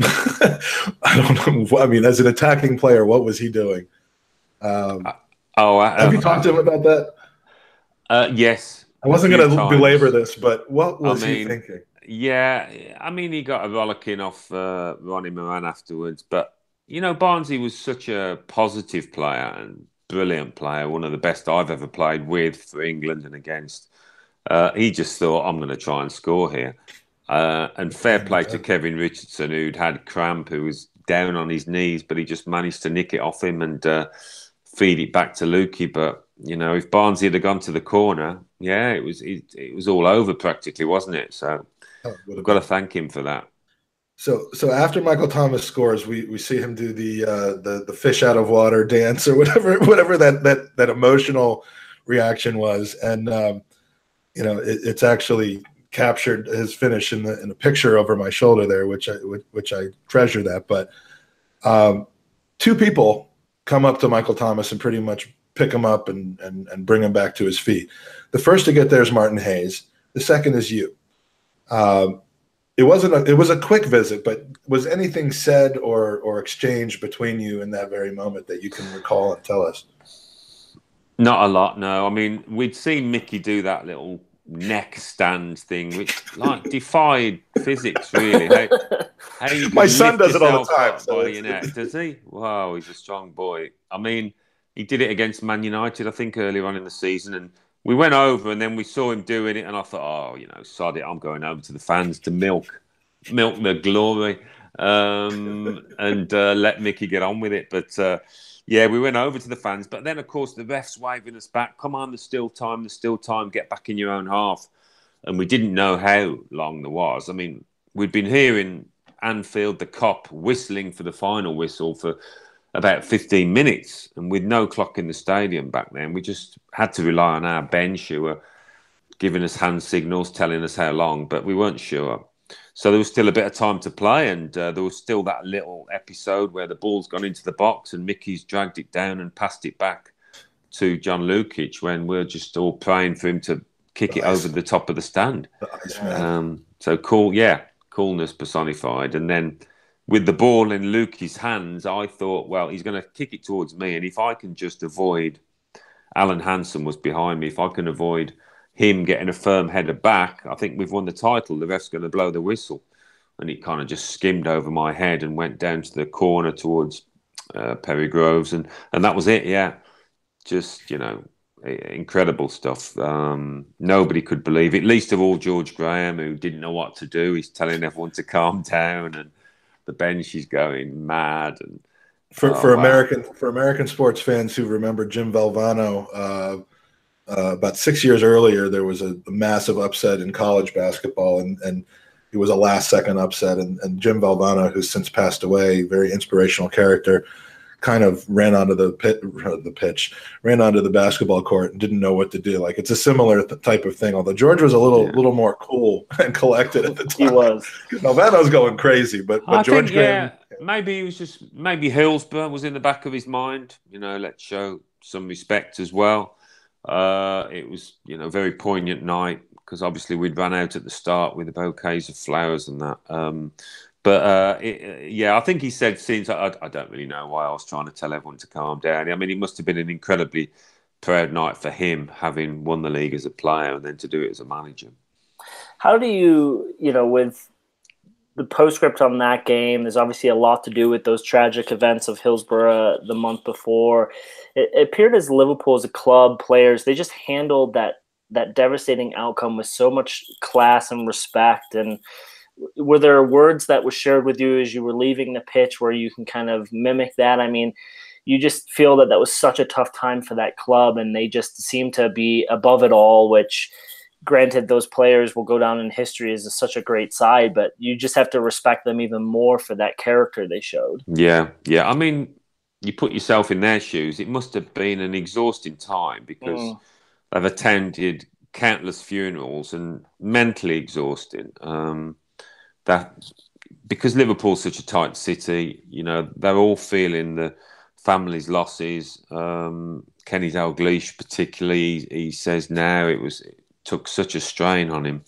Speaker 2: don't know. I mean, as an attacking player, what was he doing? Have you talked to him about that?
Speaker 3: Yes.
Speaker 2: I wasn't going to belabor this, but what was he thinking?
Speaker 3: Yeah, I mean, he got a rollicking off Ronnie Moran afterwards, but Barnsley was such a positive player and brilliant player, one of the best I've ever played with for England and against. He just thought, I'm going to try and score here. And fair play to Kevin Richardson, who'd had cramp, who was down on his knees, but he just managed to nick it off him and feed it back to Lukey. But, if Barnsley had gone to the corner, yeah, it was all over practically, wasn't it? So I've got to thank him for that.
Speaker 2: So after Michael Thomas scores, we see him do the fish out of water dance or whatever that emotional reaction was, and it's actually captured his finish in a picture over my shoulder there, which I treasure that. But two people come up to Michael Thomas and pretty much pick him up and bring him back to his feet. The first to get there is Martin Hayes. The second is you. It was a quick visit, but was anything said or exchanged between you in that very moment that you can recall and tell us?
Speaker 3: Not a lot, no. I mean, we'd seen Mickey do that little neck stand thing, which defied physics, really. How you
Speaker 2: My son does it all the time.
Speaker 3: By your neck, does he? Wow, he's a strong boy. I mean, he did it against Man United, I think, earlier on in the season, and we went over and then we saw him doing it, and I thought, sod it, I'm going over to the fans to milk the glory, and let Mickey get on with it. But we went over to the fans. But then, of course, the refs waving us back. Come on, there's still time. Get back in your own half. And we didn't know how long there was. I mean, we'd been hearing Anfield, the cop, whistling for the final whistle for about 15 minutes, and with no clock in the stadium back then, we just had to rely on our bench who were giving us hand signals, telling us how long, but we weren't sure. So there was still a bit of time to play, and there was still that little episode where the ball's gone into the box and Mickey's dragged it down and passed it back to John Lukic when we're just all praying for him to kick it over the top of the stand. So cool, coolness personified. And then with the ball in Lukey's hands, I thought, well, he's going to kick it towards me. And if I can just avoid, Alan Hansen was behind me, if I can avoid him getting a firm header back, I think we've won the title. The ref's going to blow the whistle. And it kind of just skimmed over my head and went down to the corner towards Perry Groves. And that was it, Just, incredible stuff. Nobody could believe it, least of all George Graham, who didn't know what to do. He's telling everyone to calm down, and the bench is going mad. And
Speaker 2: for American sports fans who remember Jim Valvano, about 6 years earlier, there was a massive upset in college basketball, and it was a last-second upset. And Jim Valvano, who's since passed away, very inspirational character, kind of ran onto the basketball court and didn't know what to do. Like, it's a similar type of thing, although George was a little more cool and collected at the time.
Speaker 1: He was.
Speaker 2: Valvano's going crazy, but George Graham.
Speaker 3: Maybe it was maybe Hillsborough was in the back of his mind. Let's show some respect as well. It was, very poignant night because obviously we'd run out at the start with the bouquets of flowers and that. I think he said since, I don't really know why I was trying to tell everyone to calm down. I mean, it must have been an incredibly proud night for him, having won the league as a player and then to do it as a manager.
Speaker 1: How do you, with the postscript on that game, there's obviously a lot to do with those tragic events of Hillsborough the month before. It appeared as Liverpool as a club, players, they just handled that devastating outcome with so much class and respect. And were there words that were shared with you as you were leaving the pitch where you can kind of mimic that? I mean, you just feel that was such a tough time for that club, and they just seem to be above it all, which granted, those players will go down in history as such a great side, but you just have to respect them even more for that character they showed.
Speaker 3: Yeah. I mean, you put yourself in their shoes. It must have been an exhausting time because they've attended countless funerals and mentally exhausting. That because Liverpool's such a tight city, they're all feeling the family's losses. Kenny Dalglish particularly, he says now it took such a strain on him.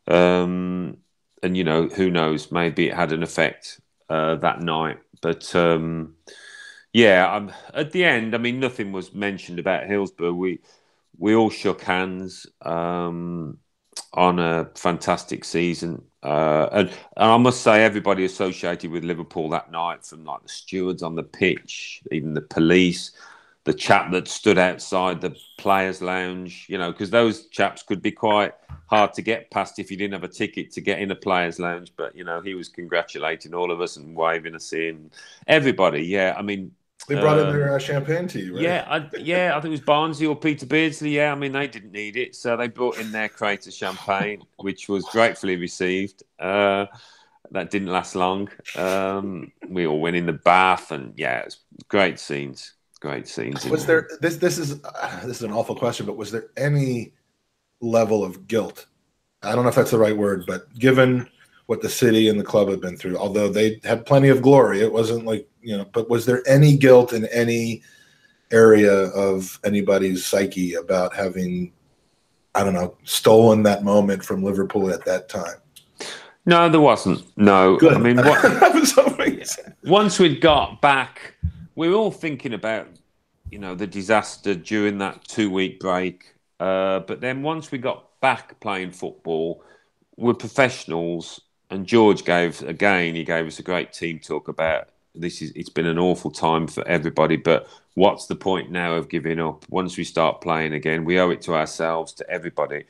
Speaker 3: And, who knows, maybe it had an effect that night. But, at the end, I mean, nothing was mentioned about Hillsborough. We all shook hands on a fantastic season. And I must say, everybody associated with Liverpool that night, from like the stewards on the pitch, even the police, the chap that stood outside the players' lounge, because those chaps could be quite hard to get past if you didn't have a ticket to get in a players' lounge. But, he was congratulating all of us and waving us in. Everybody, I mean...
Speaker 2: They brought in their champagne to you, right?
Speaker 3: I think it was Barnsley or Peter Beardsley. I mean, they didn't need it, so they brought in their crate of champagne, which was gratefully received. that didn't last long. We all went in the bath, and yeah, it's great scenes. Great scenes.
Speaker 2: Was there this is an awful question, but was there any level of guilt? I don't know if that's the right word, but given what the city and the club have been through, although they had plenty of glory, it wasn't like, but was there any guilt in any area of anybody's psyche about having, I don't know, stolen that moment from Liverpool at that time?
Speaker 3: No, there wasn't. No.
Speaker 2: Good.
Speaker 3: I mean, once we'd got back, we were all thinking about, the disaster during that 2-week break. But then once we got back playing football, we're professionals. And George gave us a great team talk about it's been an awful time for everybody, but what's the point now of giving up? Once we start playing again, we owe it to ourselves, to everybody,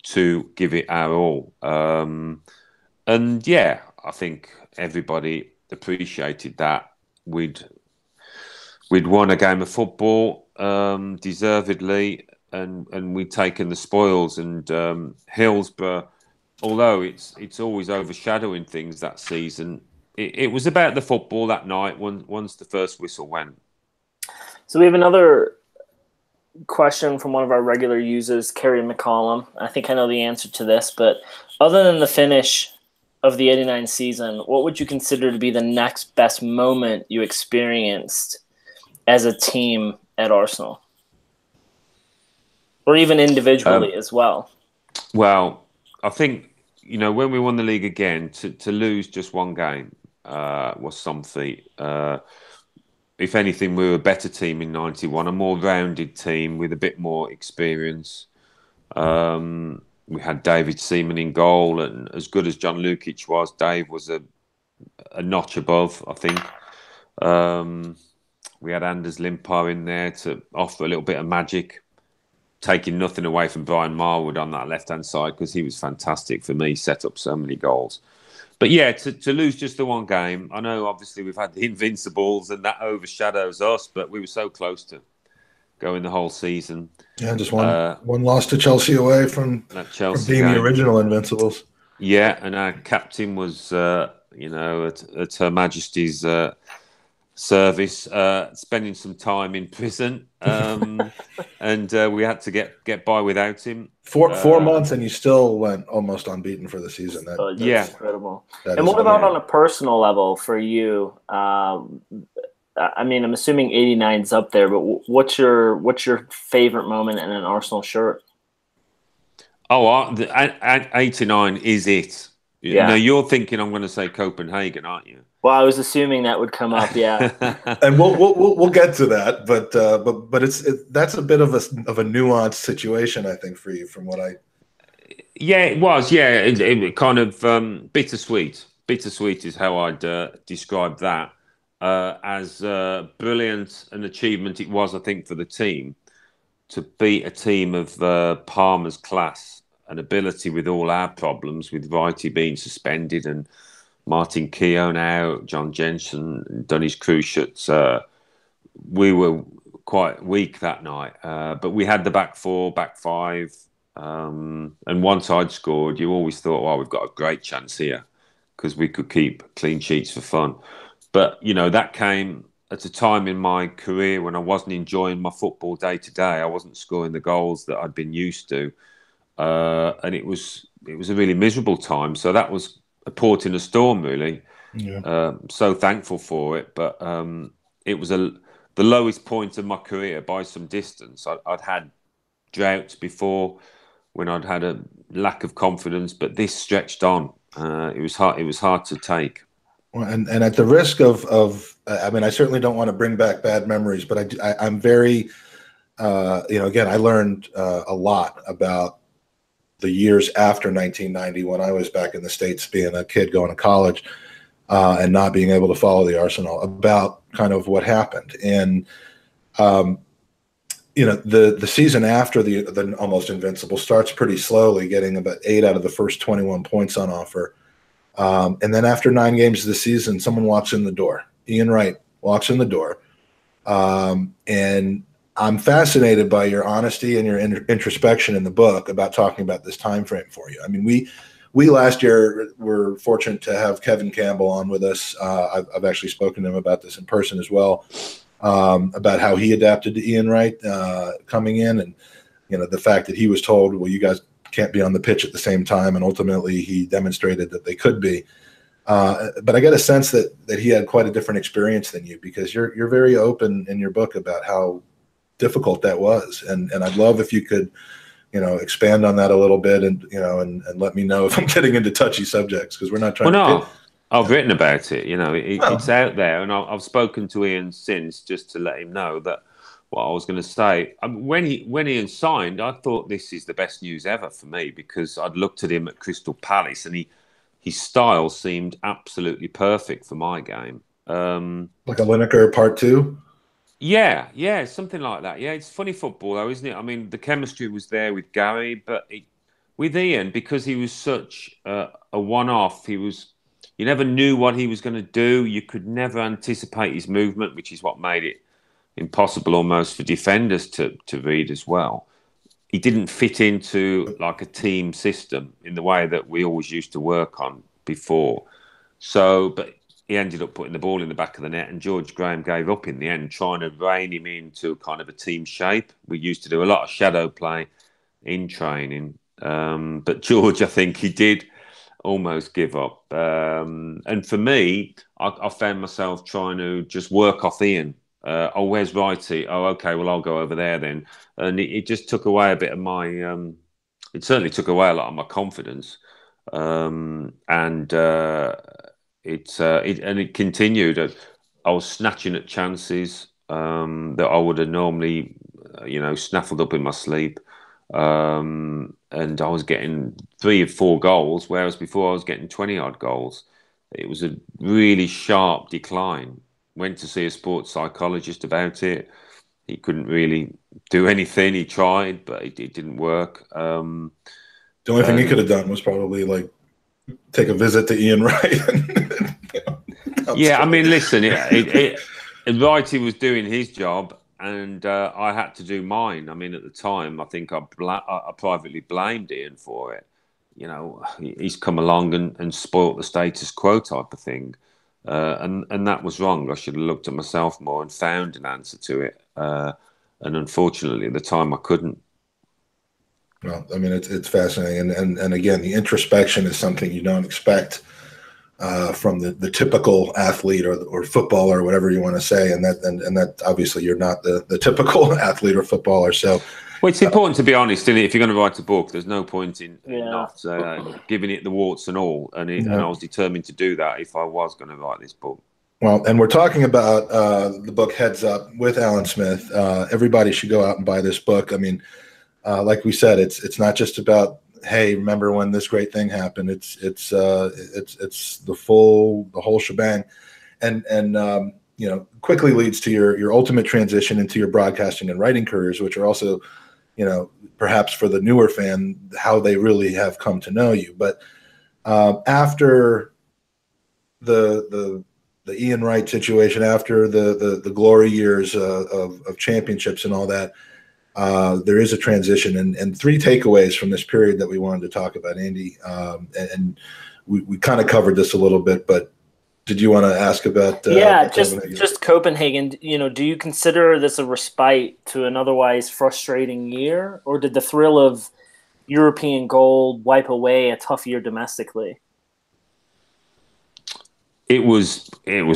Speaker 3: to give it our all. And yeah, I think everybody appreciated that. We'd won a game of football deservedly, and we'd taken the spoils. And Hillsborough, although it's always overshadowing things that season, it was about the football that night once the first whistle went.
Speaker 1: So we have another question from one of our regular users, Kerry McCollum. I think I know the answer to this, but other than the finish of the 89 season, what would you consider to be the next best moment you experienced as a team at Arsenal? Or even individually as well?
Speaker 3: Well, I think, when we won the league again, to lose just one game was something. If anything, we were a better team in 91, a more rounded team with a bit more experience. We had David Seaman in goal, and as good as John Lukic was, Dave was a notch above, I think. We had Anders Limpar in there to offer a little bit of magic, taking nothing away from Brian Marwood on that left-hand side, because he was fantastic for me, set up so many goals. But yeah, to lose just the one game, I know obviously we've had the Invincibles and that overshadows us, but we were so close to going the whole season.
Speaker 2: Yeah, just one loss to Chelsea away from being the original Invincibles.
Speaker 3: Yeah, and our captain was, at Her Majesty's service, spending some time in prison, and we had to get by without him.
Speaker 2: 4 months, and you still went almost unbeaten for the season.
Speaker 1: That's incredible. And what about on a personal level for you? I mean, I'm assuming 89's up there, but what's your favorite moment in an Arsenal shirt?
Speaker 3: 89 is it.
Speaker 1: Yeah.
Speaker 3: No, you're thinking I'm going to say Copenhagen, aren't you?
Speaker 1: Well, I was assuming that would come up, yeah.
Speaker 2: And we'll get to that, but that's a bit of a nuanced situation, I think, for you, from what I.
Speaker 3: Yeah, it was. Yeah, it kind of bittersweet. Bittersweet is how I'd describe that. As brilliant an achievement it was, I think, for the team to beat a team of Palmer's class and ability with all our problems, with Whitey being suspended and Martin Keown out, John Jensen done his cruciates. We were quite weak that night, but we had the back four, back five, and once I'd scored, you always thought, "Well, we've got a great chance here," because we could keep clean sheets for fun. But that came at a time in my career when I wasn't enjoying my football day to day. I wasn't scoring the goals that I'd been used to, and it was a really miserable time. So that was a port in a storm, really. Yeah. So thankful for it, but it was the lowest point of my career by some distance. I'd had droughts before when I'd had a lack of confidence, but this stretched on. It was hard. It was hard to take.
Speaker 2: And at the risk of I mean, I certainly don't want to bring back bad memories, but I'm very, again, I learned a lot about the years after 1990 when I was back in the States, being a kid going to college and not being able to follow the Arsenal, about kind of what happened. And, the season after the almost invincible starts pretty slowly, getting about 8 out of the first 21 points on offer. And then after 9 games of the season, someone walks in the door. Ian Wright walks in the door. And I'm fascinated by your honesty and your introspection in the book about talking about this time frame for you. I mean, we last year were fortunate to have Kevin Campbell on with us. I've actually spoken to him about this in person as well, about how he adapted to Ian Wright coming in, and the fact that he was told, well, you guys can't be on the pitch at the same time, and ultimately he demonstrated that they could be. But I get a sense that he had quite a different experience than you, because you're very open in your book about how difficult that was, and I'd love if you could expand on that a little bit, and let me know if I'm getting into touchy subjects, because we're not trying to.
Speaker 3: I've written about it. It's out there, and I've spoken to Ian since, just to let him know that what I was going to say. When Ian signed, I thought this is the best news ever for me, because I'd looked at him at Crystal Palace, and his style seemed absolutely perfect for my game.
Speaker 2: Like a Lineker Part 2?
Speaker 3: Yeah, something like that. Yeah, it's funny football, though, isn't it? I mean, the chemistry was there with Gary, but with Ian, because he was such a one-off, you never knew what he was going to do. You could never anticipate his movement, which is what made it impossible almost for defenders to read as well. He didn't fit into like a team system in the way that we always used to work on before. But he ended up putting the ball in the back of the net, and George Graham gave up in the end, trying to rein him into kind of a team shape. We used to do a lot of shadow play in training. But George, I think he did almost give up. And for me, I found myself trying to just work off Ian. Where's Righty? Oh, okay, well, I'll go over there then. And it just took away a bit of my... it certainly took away a lot of my confidence. It continued. I was snatching at chances that I would have normally, snaffled up in my sleep. And I was getting 3 or 4 goals, whereas before I was getting 20-odd goals. It was a really sharp decline. Went to see a sports psychologist about it. He couldn't really do anything. He tried, but it didn't work.
Speaker 2: The only thing he could have done was probably take a visit to Ian Wright.
Speaker 3: Yeah, I mean, listen, Wrighty was doing his job, and I had to do mine. I mean, at the time, I think I privately blamed Ian for it. He's come along and spoilt the status quo type of thing. And that was wrong. I should have looked at myself more and found an answer to it. And unfortunately, at the time, I couldn't.
Speaker 2: Well, I mean, it's fascinating, and again, the introspection is something you don't expect from the typical athlete or footballer, or whatever you want to say, and that obviously you're not the typical athlete or footballer. So,
Speaker 3: well, it's important to be honest. Isn't it? If you're going to write a book, there's no point in not giving it the warts and all. And I was determined to do that if I was going to write this book.
Speaker 2: Well, and we're talking about the book Heads Up with Alan Smith. Everybody should go out and buy this book. I mean, like we said, it's not just about, hey, remember when this great thing happened. It's the whole shebang, and quickly leads to your ultimate transition into your broadcasting and writing careers, which are also, perhaps for the newer fan, how they really have come to know you. But after the Ian Wright situation, after the glory years of championships and all that, there is a transition, and 3 takeaways from this period that we wanted to talk about, Andy. And we kind of covered this a little bit, but did you want to ask about?
Speaker 1: Just Copenhagen. Do you consider this a respite to an otherwise frustrating year, or did the thrill of European gold wipe away a tough year domestically?
Speaker 3: It was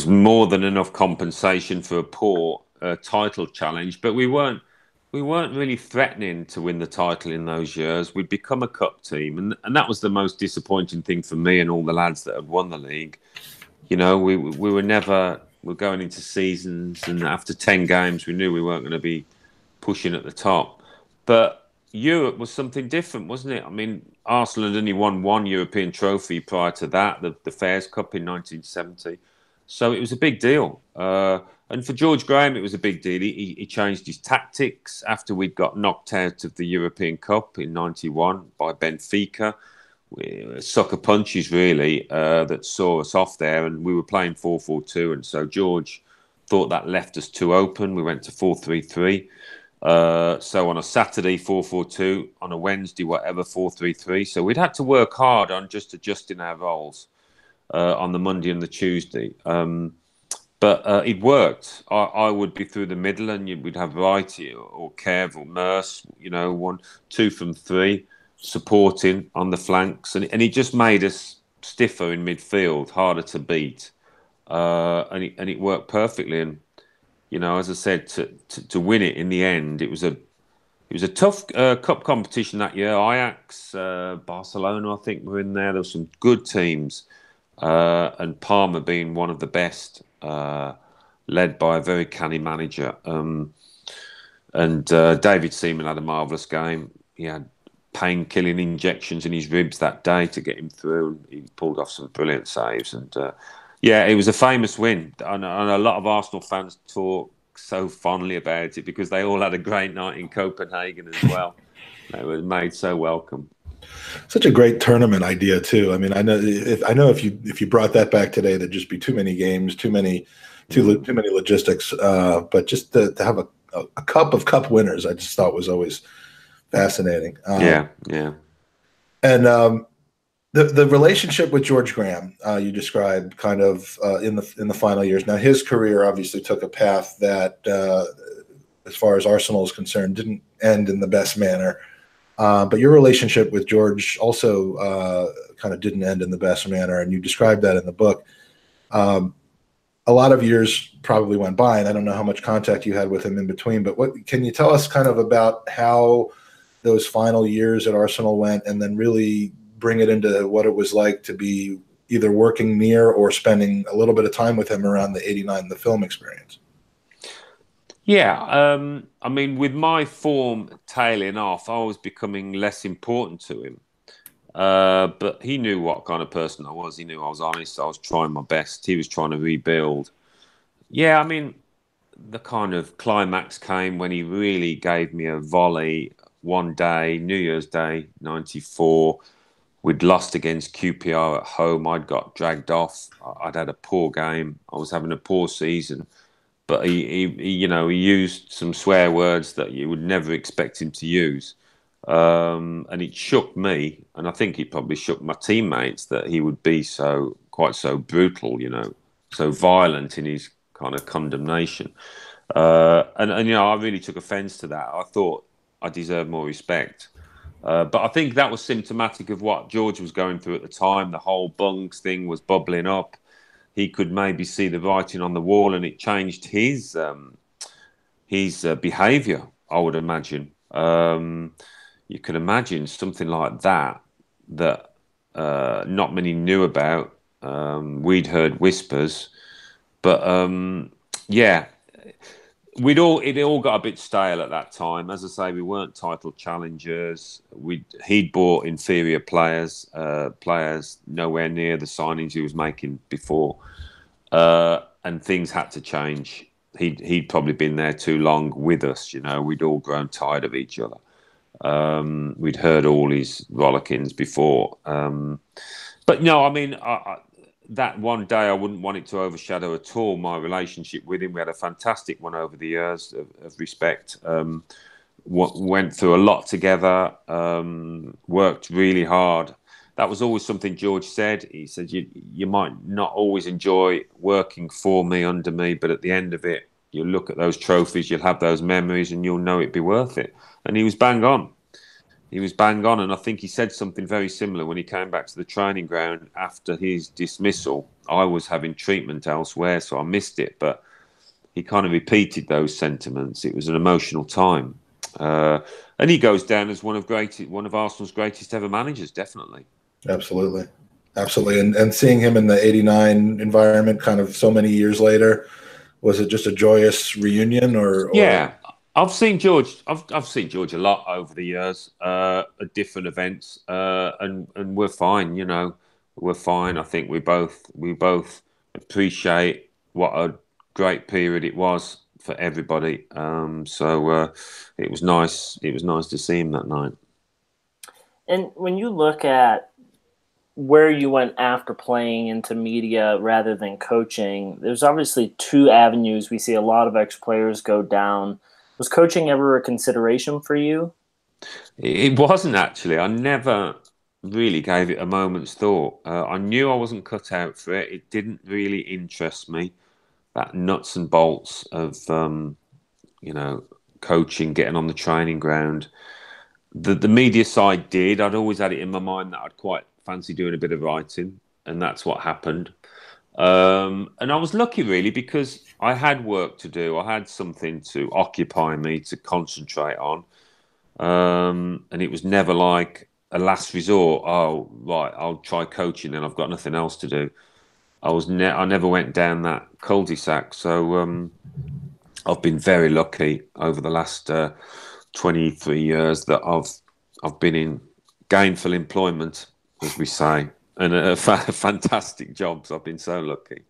Speaker 3: more than enough compensation for a poor title challenge, but we weren't really threatening to win the title in those years. We'd become a cup team, and that was the most disappointing thing for me and all the lads that had won the league. We were going into seasons, and after 10 games, we knew we weren't going to be pushing at the top. But Europe was something different, wasn't it? I mean, Arsenal had only won 1 European trophy prior to that, the Fairs Cup in 1970. So it was a big deal. And for George Graham, it was a big deal. He changed his tactics after we'd got knocked out of the European Cup in 91 by Benfica. Sucker punches, really, that saw us off there. And we were playing 4-4-2. And so George thought that left us too open. We went to 4-3-3. So on a Saturday, 4-4-2, on a Wednesday, whatever, 4-3-3. So we'd had to work hard on just adjusting our roles on the Monday and the Tuesday. But it worked. I would be through the middle, and we'd have Righty or Kev or Merce, 1, 2 from 3, supporting on the flanks, and it just made us stiffer in midfield, harder to beat, and it worked perfectly. And as I said, to win it in the end, it was a tough cup competition that year. Ajax, Barcelona, I think, were in there. There were some good teams, and Parma being one of the best. Led by a very canny manager. And David Seaman had a marvellous game. He had pain-killing injections in his ribs that day to get him through. He pulled off some brilliant saves. And it was a famous win. And a lot of Arsenal fans talk so fondly about it because they all had a great night in Copenhagen as well. They were made so welcome.
Speaker 2: Such a great tournament idea too. I mean, I know if you brought that back today, there'd just be too many games, too many logistics. But just to have a cup of cup winners, I just thought was always fascinating.
Speaker 3: Yeah.
Speaker 2: And the relationship with George Graham, you described kind of in the final years. Now his career obviously took a path that, as far as Arsenal is concerned, didn't end in the best manner. But your relationship with George also kind of didn't end in the best manner, and you described that in the book. A lot of years probably went by, and I don't know how much contact you had with him in between, but what can you tell us kind of about how those final years at Arsenal went, and then really bring it into what it was like to be either working near or spending a little bit of time with him around the '89, the film experience?
Speaker 3: Yeah, I mean, with my form tailing off, I was becoming less important to him. But he knew what kind of person I was. He knew I was honest. I was trying my best. He was trying to rebuild. Yeah, I mean, the kind of climax came when he really gave me a volley one day, New Year's Day, '94. We'd lost against QPR at home. I'd got dragged off. I'd had a poor game. I was having a poor season. But he used some swear words that you would never expect him to use. And it shook me, and I think it probably shook my teammates that he would be quite so brutal, so violent in his kind of condemnation. And I really took offence to that. I thought I deserved more respect. But I think that was symptomatic of what George was going through at the time. The whole bungs thing was bubbling up. He could maybe see the writing on the wall, and it changed his behaviour, I would imagine. You can imagine something like that not many knew about. We'd heard whispers, but it all got a bit stale at that time. As I say, we weren't title challengers. He'd bought inferior players nowhere near the signings he was making before, and things had to change. He'd probably been there too long with us. We'd all grown tired of each other. We'd heard all his rollickings before, but no, I mean, that one day I wouldn't want it to overshadow at all my relationship with him. We had a fantastic one over the years of respect. Went through a lot together, worked really hard. That was always something George said. He said, you might not always enjoy working for me, under me, but at the end of it, you'll look at those trophies, you'll have those memories, and you'll know it'd be worth it. And he was bang on. And I think he said something very similar when he came back to the training ground after his dismissal. I was having treatment elsewhere, so I missed it, but he kind of repeated those sentiments. It was an emotional time. And he goes down as one of Arsenal's greatest ever managers, definitely.
Speaker 2: Absolutely. And seeing him in the '89 environment kind of so many years later, was it just a joyous reunion or?
Speaker 3: Yeah. I've seen George. I've seen George a lot over the years at different events, and we're fine. We're fine. I think we both appreciate what a great period it was for everybody. So it was nice. It was nice to see him that night.
Speaker 1: And when you look at where you went after playing into media rather than coaching, there's obviously two avenues we see a lot of ex-players go down. Was coaching ever a consideration for you?
Speaker 3: It wasn't actually. I never really gave it a moment's thought. I knew I wasn't cut out for it. It didn't really interest me. That nuts and bolts of you know, coaching, getting on the training ground. The media side did. I'd always had it in my mind that I'd quite fancy doing a bit of writing, and that's what happened. And I was lucky, really, because I had work to do. I had something to occupy me, to concentrate on. And it was never like a last resort. Oh, right, I'll try coaching, and I've got nothing else to do. I never went down that cul-de-sac. So I've been very lucky over the last 23 years that I've been in gainful employment, as we say, and fantastic jobs. I've been so lucky.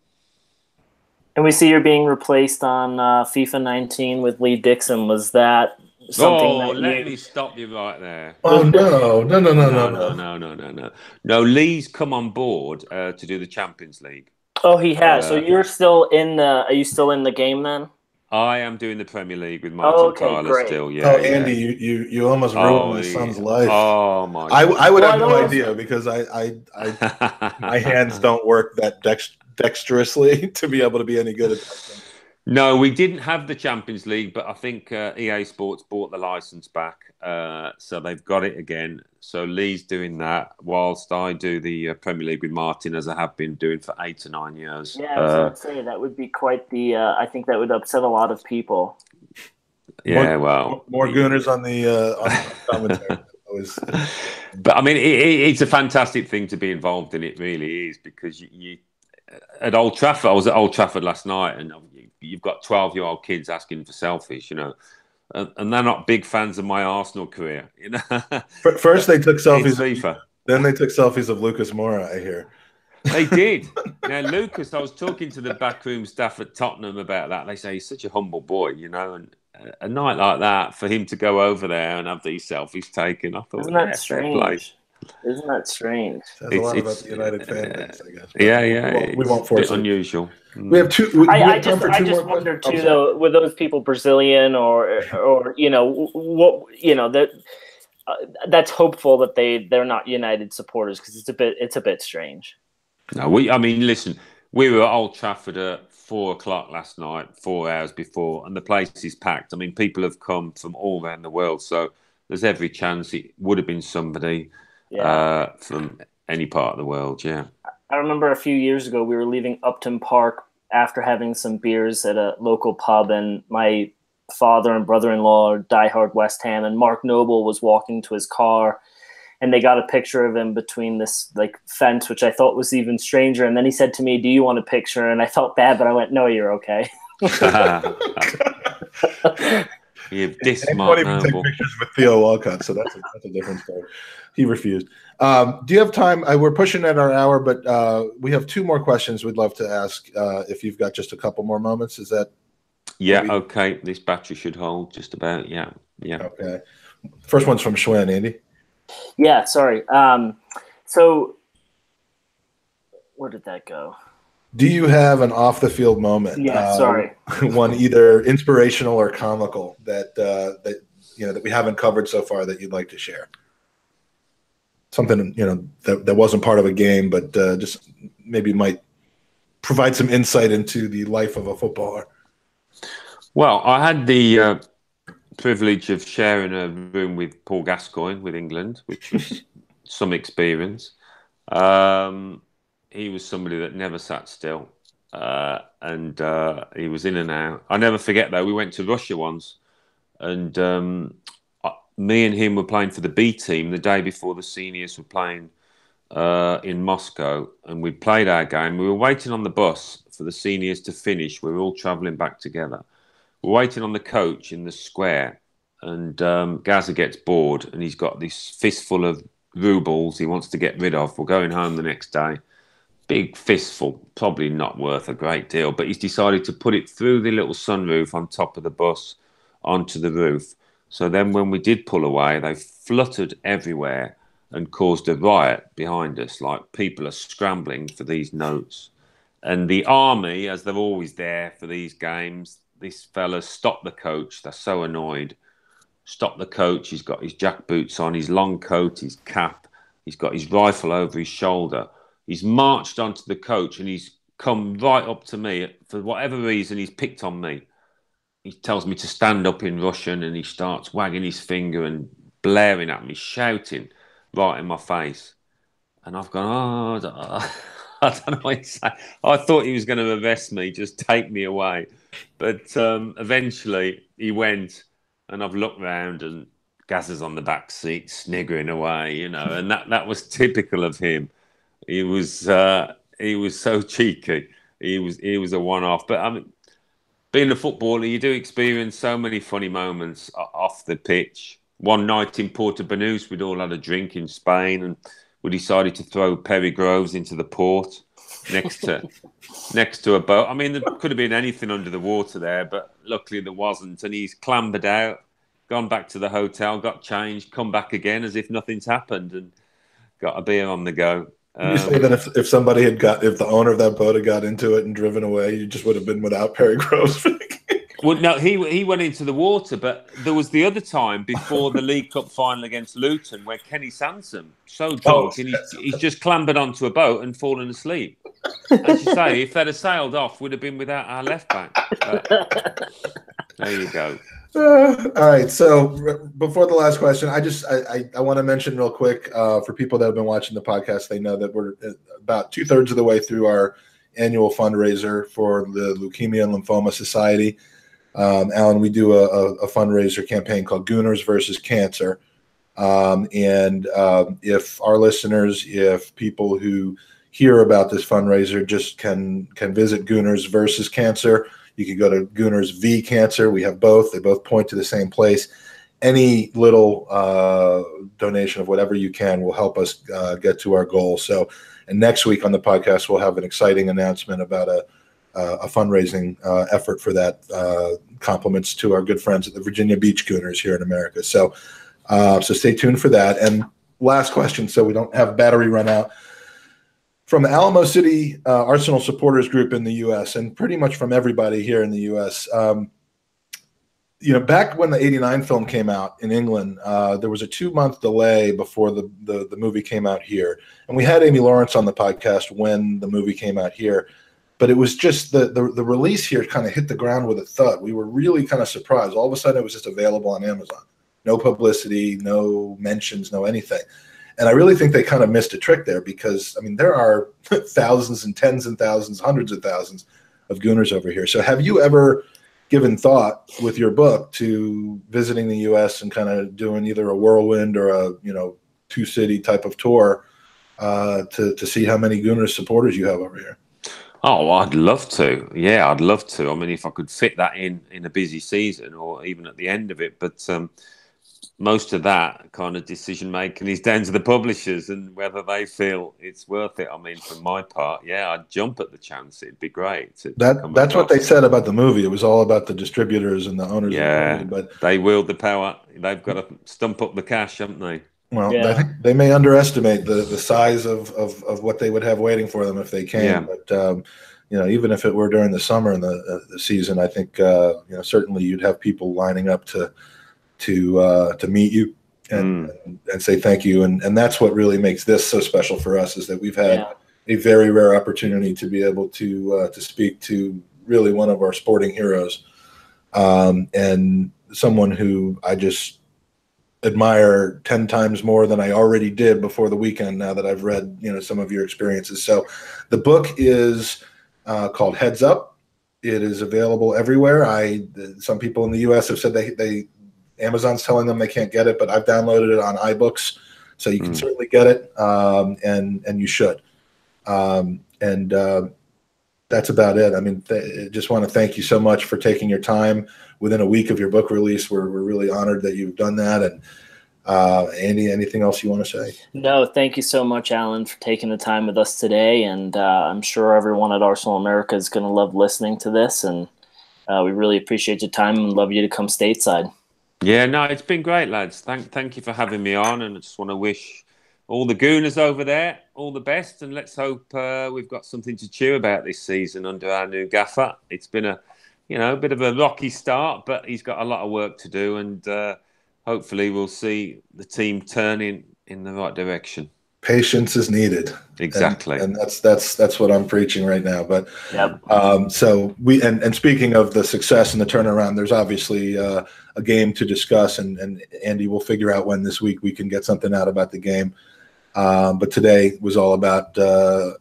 Speaker 1: And we see you're being replaced on FIFA 19 with Lee Dixon. Was that something that
Speaker 3: let me stop you right there.
Speaker 2: Oh no.
Speaker 3: No, Lee's come on board to do the Champions League.
Speaker 1: Oh, he has. So you're still in the? Are you still in the game then?
Speaker 3: I am doing the Premier League with Martin Tyler
Speaker 1: great.
Speaker 3: still. Yeah.
Speaker 2: Oh, Andy, you almost ruined my son's life.
Speaker 3: Oh my!
Speaker 2: I would have no idea because my hands don't work that dexterously to be able to be any good at that.
Speaker 3: No, we didn't have the Champions League, but I think EA Sports bought the license back, so they've got it again. So Lee's doing that, whilst I do the Premier League with Martin, as I have been doing for 8 to 9 years.
Speaker 1: Yeah, I was going to say that would be quite the. I think that would upset a lot of people.
Speaker 3: Yeah,
Speaker 2: more Gooners on the commentary.
Speaker 3: But I mean, it's a fantastic thing to be involved in. It really is, because you at Old Trafford. I was at Old Trafford last night, and you've got 12-year-old kids asking for selfies, you know, and they're not big fans of my Arsenal career, you know.
Speaker 2: First they took selfies,
Speaker 3: FIFA.
Speaker 2: Then they took selfies of Lucas Moura, I hear.
Speaker 3: They did. Now, Lucas, I was talking to the backroom staff at Tottenham about that. They say he's such a humble boy, you know, and a night like that, for him to go over there and have these selfies taken, I thought,
Speaker 1: isn't that strange? Isn't that strange?
Speaker 2: Says a lot about the United fan base, I guess.
Speaker 3: Yeah.
Speaker 2: We won't force it.
Speaker 3: Unusual.
Speaker 2: We have two.
Speaker 1: I just wonder too, though, were those people Brazilian or you know what, you know, that that's hopeful that they're not United supporters, because it's a bit strange.
Speaker 3: No, I mean, listen, we were at Old Trafford at 4 o'clock last night, 4 hours before, and the place is packed. I mean, people have come from all around the world, so there's every chance it would have been somebody from any part of the world. Yeah.
Speaker 1: I remember a few years ago we were leaving Upton Park after having some beers at a local pub, and my father and brother-in-law are diehard West Ham, and Mark Noble was walking to his car, and they got a picture of him between this like fence, which I thought was even stranger. And then he said to me, "Do you want a picture?" And I felt bad, but I went, "No, you're okay."
Speaker 3: You've dissed
Speaker 2: Mark Noble. Take pictures with Theo Walcott, so that's a different story. He refused. Do you have time? We're pushing at our hour, but we have 2 more questions we'd love to ask. If you've got just a couple more moments, is that?
Speaker 3: Yeah. Okay. This battery should hold just about. Yeah.
Speaker 2: Okay. First one's from Schwen, Andy.
Speaker 1: Yeah. Sorry. So where did that go?
Speaker 2: Do you have an off the field moment?
Speaker 1: Yeah. Sorry.
Speaker 2: One either inspirational or comical that you know that we haven't covered so far that you'd like to share. Something, you know, that wasn't part of a game, but just maybe might provide some insight into the life of a footballer. Well,
Speaker 3: I had the privilege of sharing a room with Paul Gascoigne with England, which was some experience. He was somebody that never sat still, and he was in and out. I never forget, though, we went to Russia once, and me and him were playing for the B team the day before the seniors were playing in Moscow, and we played our game. We were waiting on the bus for the seniors to finish. We were all travelling back together. We're waiting on the coach in the square, and Gaza gets bored, and he's got this fistful of rubles he wants to get rid of. We're going home the next day. Big fistful, probably not worth a great deal, but he's decided to put it through the little sunroof on top of the bus onto the roof. So then when we did pull away, they fluttered everywhere and caused a riot behind us. Like, people are scrambling for these notes. And the army, as they're always there for these games, this fella stopped the coach. They're so annoyed. Stopped the coach. He's got his jack boots on, his long coat, his cap. He's got his rifle over his shoulder. He's marched onto the coach and he's come right up to me. For whatever reason, he's picked on me. He tells me to stand up in Russian and he starts wagging his finger and blaring at me, shouting right in my face. And I've gone, I don't know what to say. I thought he was going to arrest me, just take me away. But eventually he went and I've looked round and Gazza's on the back seat, sniggering away, and that was typical of him. He was so cheeky. He was a one-off. But I mean, being a footballer, you do experience so many funny moments off the pitch. One night in Porto Banús, we'd all had a drink in Spain, and we decided to throw Perry Groves into the port next to a boat. I mean, there could have been anything under the water there, but luckily there wasn't. And he's clambered out, gone back to the hotel, got changed, come back again as if nothing's happened, and got a beer on the go.
Speaker 2: You say that if the owner of that boat had got into it and driven away, you just would have been without Perry Groves.
Speaker 3: Well, no, he went into the water, but there was the other time before the League Cup final against Luton where Kenny Sansom, so drunk, and he's just clambered onto a boat and fallen asleep. As you say, if they'd have sailed off, we'd have been without our left back. But there you go.
Speaker 2: All right. So before the last question, I want to mention real quick for people that have been watching the podcast, they know that we're about 2/3 of the way through our annual fundraiser for the Leukemia and Lymphoma Society. Alan, we do a fundraiser campaign called Gooners versus Cancer. If our listeners, if people who hear about this fundraiser just can visit Gooners versus Cancer, you can go to Gooners v Cancer. We have both. They both point to the same place. Any little donation of whatever you can will help us get to our goal. So, and next week on the podcast, we'll have an exciting announcement about a fundraising effort for that. Compliments to our good friends at the Virginia Beach Gooners here in America. So stay tuned for that. And last question, so we don't have battery run out. From the Alamo City Arsenal supporters group in the U.S. and pretty much from everybody here in the U.S., back when the '89 film came out in England, there was a 2-month delay before the movie came out here. And we had Amy Lawrence on the podcast when the movie came out here. But it was just the release here kind of hit the ground with a thud. We were really kind of surprised. All of a sudden, it was just available on Amazon. No publicity, no mentions, no anything. And I really think they kind of missed a trick there because, I mean, there are thousands and tens and thousands, hundreds of thousands of Gooners over here. So have you ever given thought with your book to visiting the U.S. and kind of doing either a whirlwind or a 2-city type of tour to see how many Gooners supporters you have over here?
Speaker 3: Oh, I'd love to. Yeah, I'd love to. I mean, if I could fit that in a busy season or even at the end of it. But most of that kind of decision making is down to the publishers and whether they feel it's worth it. I mean, for my part, yeah, I'd jump at the chance. It'd be great.
Speaker 2: That's what they said about the movie. It was all about the distributors and the owners.
Speaker 3: Yeah,
Speaker 2: of the movie, but
Speaker 3: they wield the power. They've got to stump up the cash, haven't they?
Speaker 2: Well, yeah. I think they may underestimate the size of what they would have waiting for them if they can. Yeah. But even if it were during the summer and the season, I think certainly you'd have people lining up to meet you and say thank you. And that's what really makes this so special for us is that we've had a very rare opportunity to be able to speak to really one of our sporting heroes and someone who I just admire 10 times more than I already did before the weekend now that I've read some of your experiences. So the book is called Heads Up. It is available everywhere. Some people in the US have said they Amazon's telling them they can't get it, but I've downloaded it on iBooks, so you can certainly get it, and you should. That's about it. I mean, just want to thank you so much for taking your time within a week of your book release. We're really honored that you've done that. And Andy, anything else you want to say?
Speaker 1: No, thank you so much, Alan, for taking the time with us today. And I'm sure everyone at Arsenal America is going to love listening to this. And we really appreciate your time and love you to come stateside.
Speaker 3: Yeah, no, it's been great, lads. Thank you for having me on. And I just want to wish all the Gooners over there all the best. And let's hope we've got something to cheer about this season under our new gaffer. It's been a you know, a bit of a rocky start, but he's got a lot of work to do, and hopefully we'll see the team turning in the right direction.
Speaker 2: Patience is needed.
Speaker 3: Exactly.
Speaker 2: And that's what I'm preaching right now. But
Speaker 1: yep.
Speaker 2: So we and speaking of the success and the turnaround, there's obviously a game to discuss, and Andy will figure out when this week we can get something out about the game. But today was all about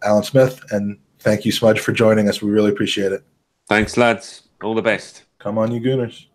Speaker 2: Alan Smith, and thank you, Smudge, for joining us. We really appreciate it.
Speaker 3: Thanks, lads. All the best.
Speaker 2: Come on, you Gooners.